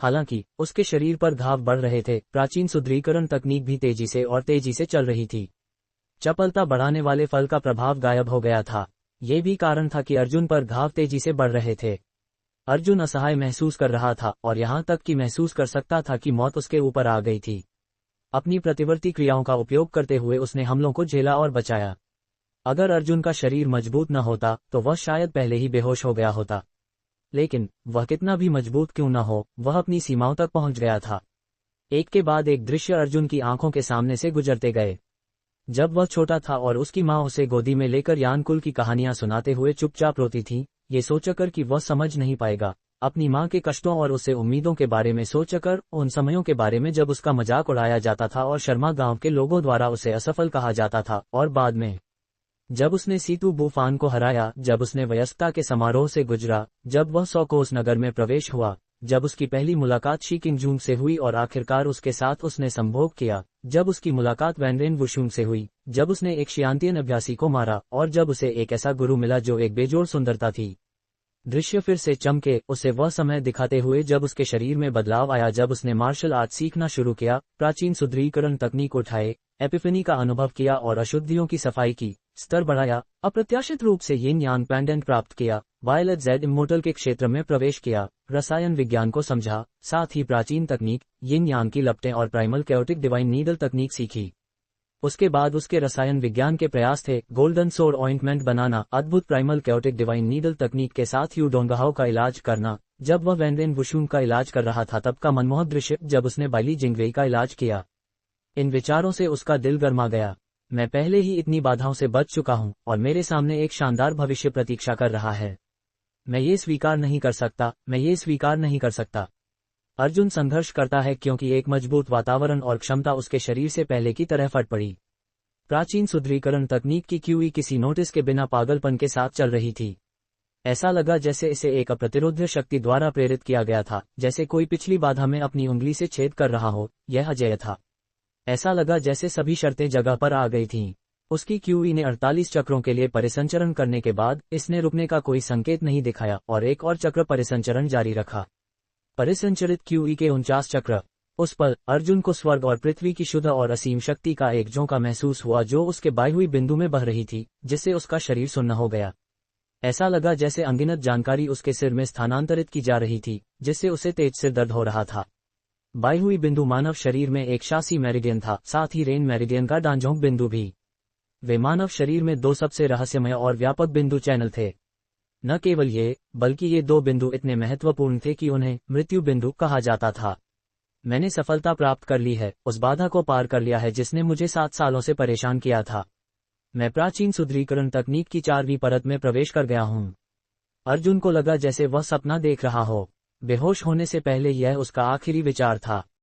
हालांकि उसके शरीर पर घाव बढ़ रहे थे, प्राचीन सुदृढ़ीकरण तकनीक भी तेजी से चल रही थी। चपलता बढ़ाने वाले फल का प्रभाव गायब हो गया था। ये भी कारण था कि अर्जुन पर घाव तेजी से बढ़ रहे थे। अर्जुन असहाय महसूस कर रहा था और यहाँ तक कि महसूस कर सकता था कि मौत उसके ऊपर आ गई थी। अपनी प्रतिवर्ती क्रियाओं का उपयोग करते हुए उसने हमलों को झेला और बचाया। अगर अर्जुन का शरीर मजबूत न होता तो वह शायद पहले ही बेहोश हो गया होता। लेकिन वह कितना भी मजबूत क्यों न हो, वह अपनी सीमाओं तक पहुंच गया था। एक के बाद एक दृश्य अर्जुन की आंखों के सामने से गुजरते गए। जब वह छोटा था और उसकी माँ उसे गोदी में लेकर यानकुल की कहानियां सुनाते हुए चुपचाप रोती थी, ये सोचकर कि वह समझ नहीं पाएगा, अपनी माँ के कष्टों और उससे उम्मीदों के बारे में सोचकर, उन समयों के बारे में जब उसका मजाक उड़ाया जाता था और शर्मा गांव के लोगों द्वारा उसे असफल कहा जाता था, और बाद में जब उसने सीतू बुफान को हराया, जब उसने वयस्कता के समारोह से गुजरा, जब वह 100 कोस नगर में प्रवेश हुआ, जब उसकी पहली मुलाकात शी किंगजूंग से हुई और आखिरकार उसके साथ उसने संभोग किया, जब उसकी मुलाकात वैनरेन वुशुंग से हुई, जब उसने एक शियांतियन अभ्यासी को मारा और जब उसे एक ऐसा गुरु मिला जो एक बेजोड़ सुंदरता थी। दृश्य फिर से चमके, उसे वह समय दिखाते हुए जब उसके शरीर में बदलाव आया, जब उसने मार्शल आर्ट सीखना शुरू किया, प्राचीन सुदृढ़ीकरण तकनीक उठाए, एपिफनी का अनुभव किया और अशुद्धियों की सफाई की, स्तर बढ़ाया, अप्रत्याशित रूप से यिन यांग पेंडेंट प्राप्त किया, वायलेट जेड इमोर्टल के क्षेत्र में प्रवेश किया, रसायन विज्ञान को समझा, साथ ही प्राचीन तकनीक, यिन यांग की लपटें और प्राइमल कैओटिक डिवाइन नीडल तकनीक सीखी। उसके बाद उसके रसायन विज्ञान के प्रयास थे गोल्डन सोर ऑइंटमेंट बनाना, अद्भुत प्राइमल कैओटिक डिवाइन नीडल तकनीक के साथ यू डोंगहाओ का इलाज करना। जब वह वैनरेन वुशुंग का इलाज कर रहा था तब का मनमोहक दृश्य जब उसने बाइली जिंगवेई का इलाज किया। इन विचारों से उसका दिल गर्मा गया। मैं पहले ही इतनी बाधाओं से बच चुका हूं और मेरे सामने एक शानदार भविष्य प्रतीक्षा कर रहा है। मैं ये स्वीकार नहीं कर सकता। अर्जुन संघर्ष करता है क्योंकि एक मजबूत वातावरण और क्षमता उसके शरीर से पहले की तरह फट पड़ी। प्राचीन सुदृढ़ीकरण तकनीक की क्यूई किसी नोटिस के बिना पागलपन के साथ चल रही थी। ऐसा लगा जैसे इसे एक अप्रतिरोध्य शक्ति द्वारा प्रेरित किया गया था, जैसे कोई पिछली बाधा में अपनी उंगली से छेद कर रहा हो। यह अजेय था। ऐसा लगा जैसे सभी शर्तें जगह पर आ गई थीं। उसकी क्यूई ने 48 चक्रों के लिए परिसंचरण करने के बाद इसने रुकने का कोई संकेत नहीं दिखाया और एक और चक्र परिसंचरण जारी रखा। परिसंचरित क्यूई के 49 चक्र। उस पल अर्जुन को स्वर्ग और पृथ्वी की शुद्ध और असीम शक्ति का एक झोंका महसूस हुआ जो उसके बाह्य बिंदु में बह रही थी, जिससे उसका शरीर सुन्न हो गया। ऐसा लगा जैसे अनगिनत जानकारी उसके सिर में स्थानांतरित की जा रही थी, जिससे उसे तेज से दर्द हो रहा था। बाह्य बिंदु मानव शरीर में एक शासी मेरिडियन था, साथ ही रेन मेरिडियन का डांजोंग बिंदु भी। वे मानव शरीर में दो सबसे रहस्यमय और व्यापक बिंदु चैनल थे। न केवल ये, बल्कि ये दो बिंदु इतने महत्वपूर्ण थे कि उन्हें मृत्यु बिंदु कहा जाता था। मैंने सफलता प्राप्त कर ली है, उस बाधा को पार कर लिया है जिसने मुझे 7 सालों से परेशान किया था। मैं प्राचीन सुदृढ़ीकरण तकनीक की 4वीं परत में प्रवेश कर गया हूँ। अर्जुन को लगा जैसे वह सपना देख रहा हो। बेहोश होने से पहले यह उसका आखिरी विचार था।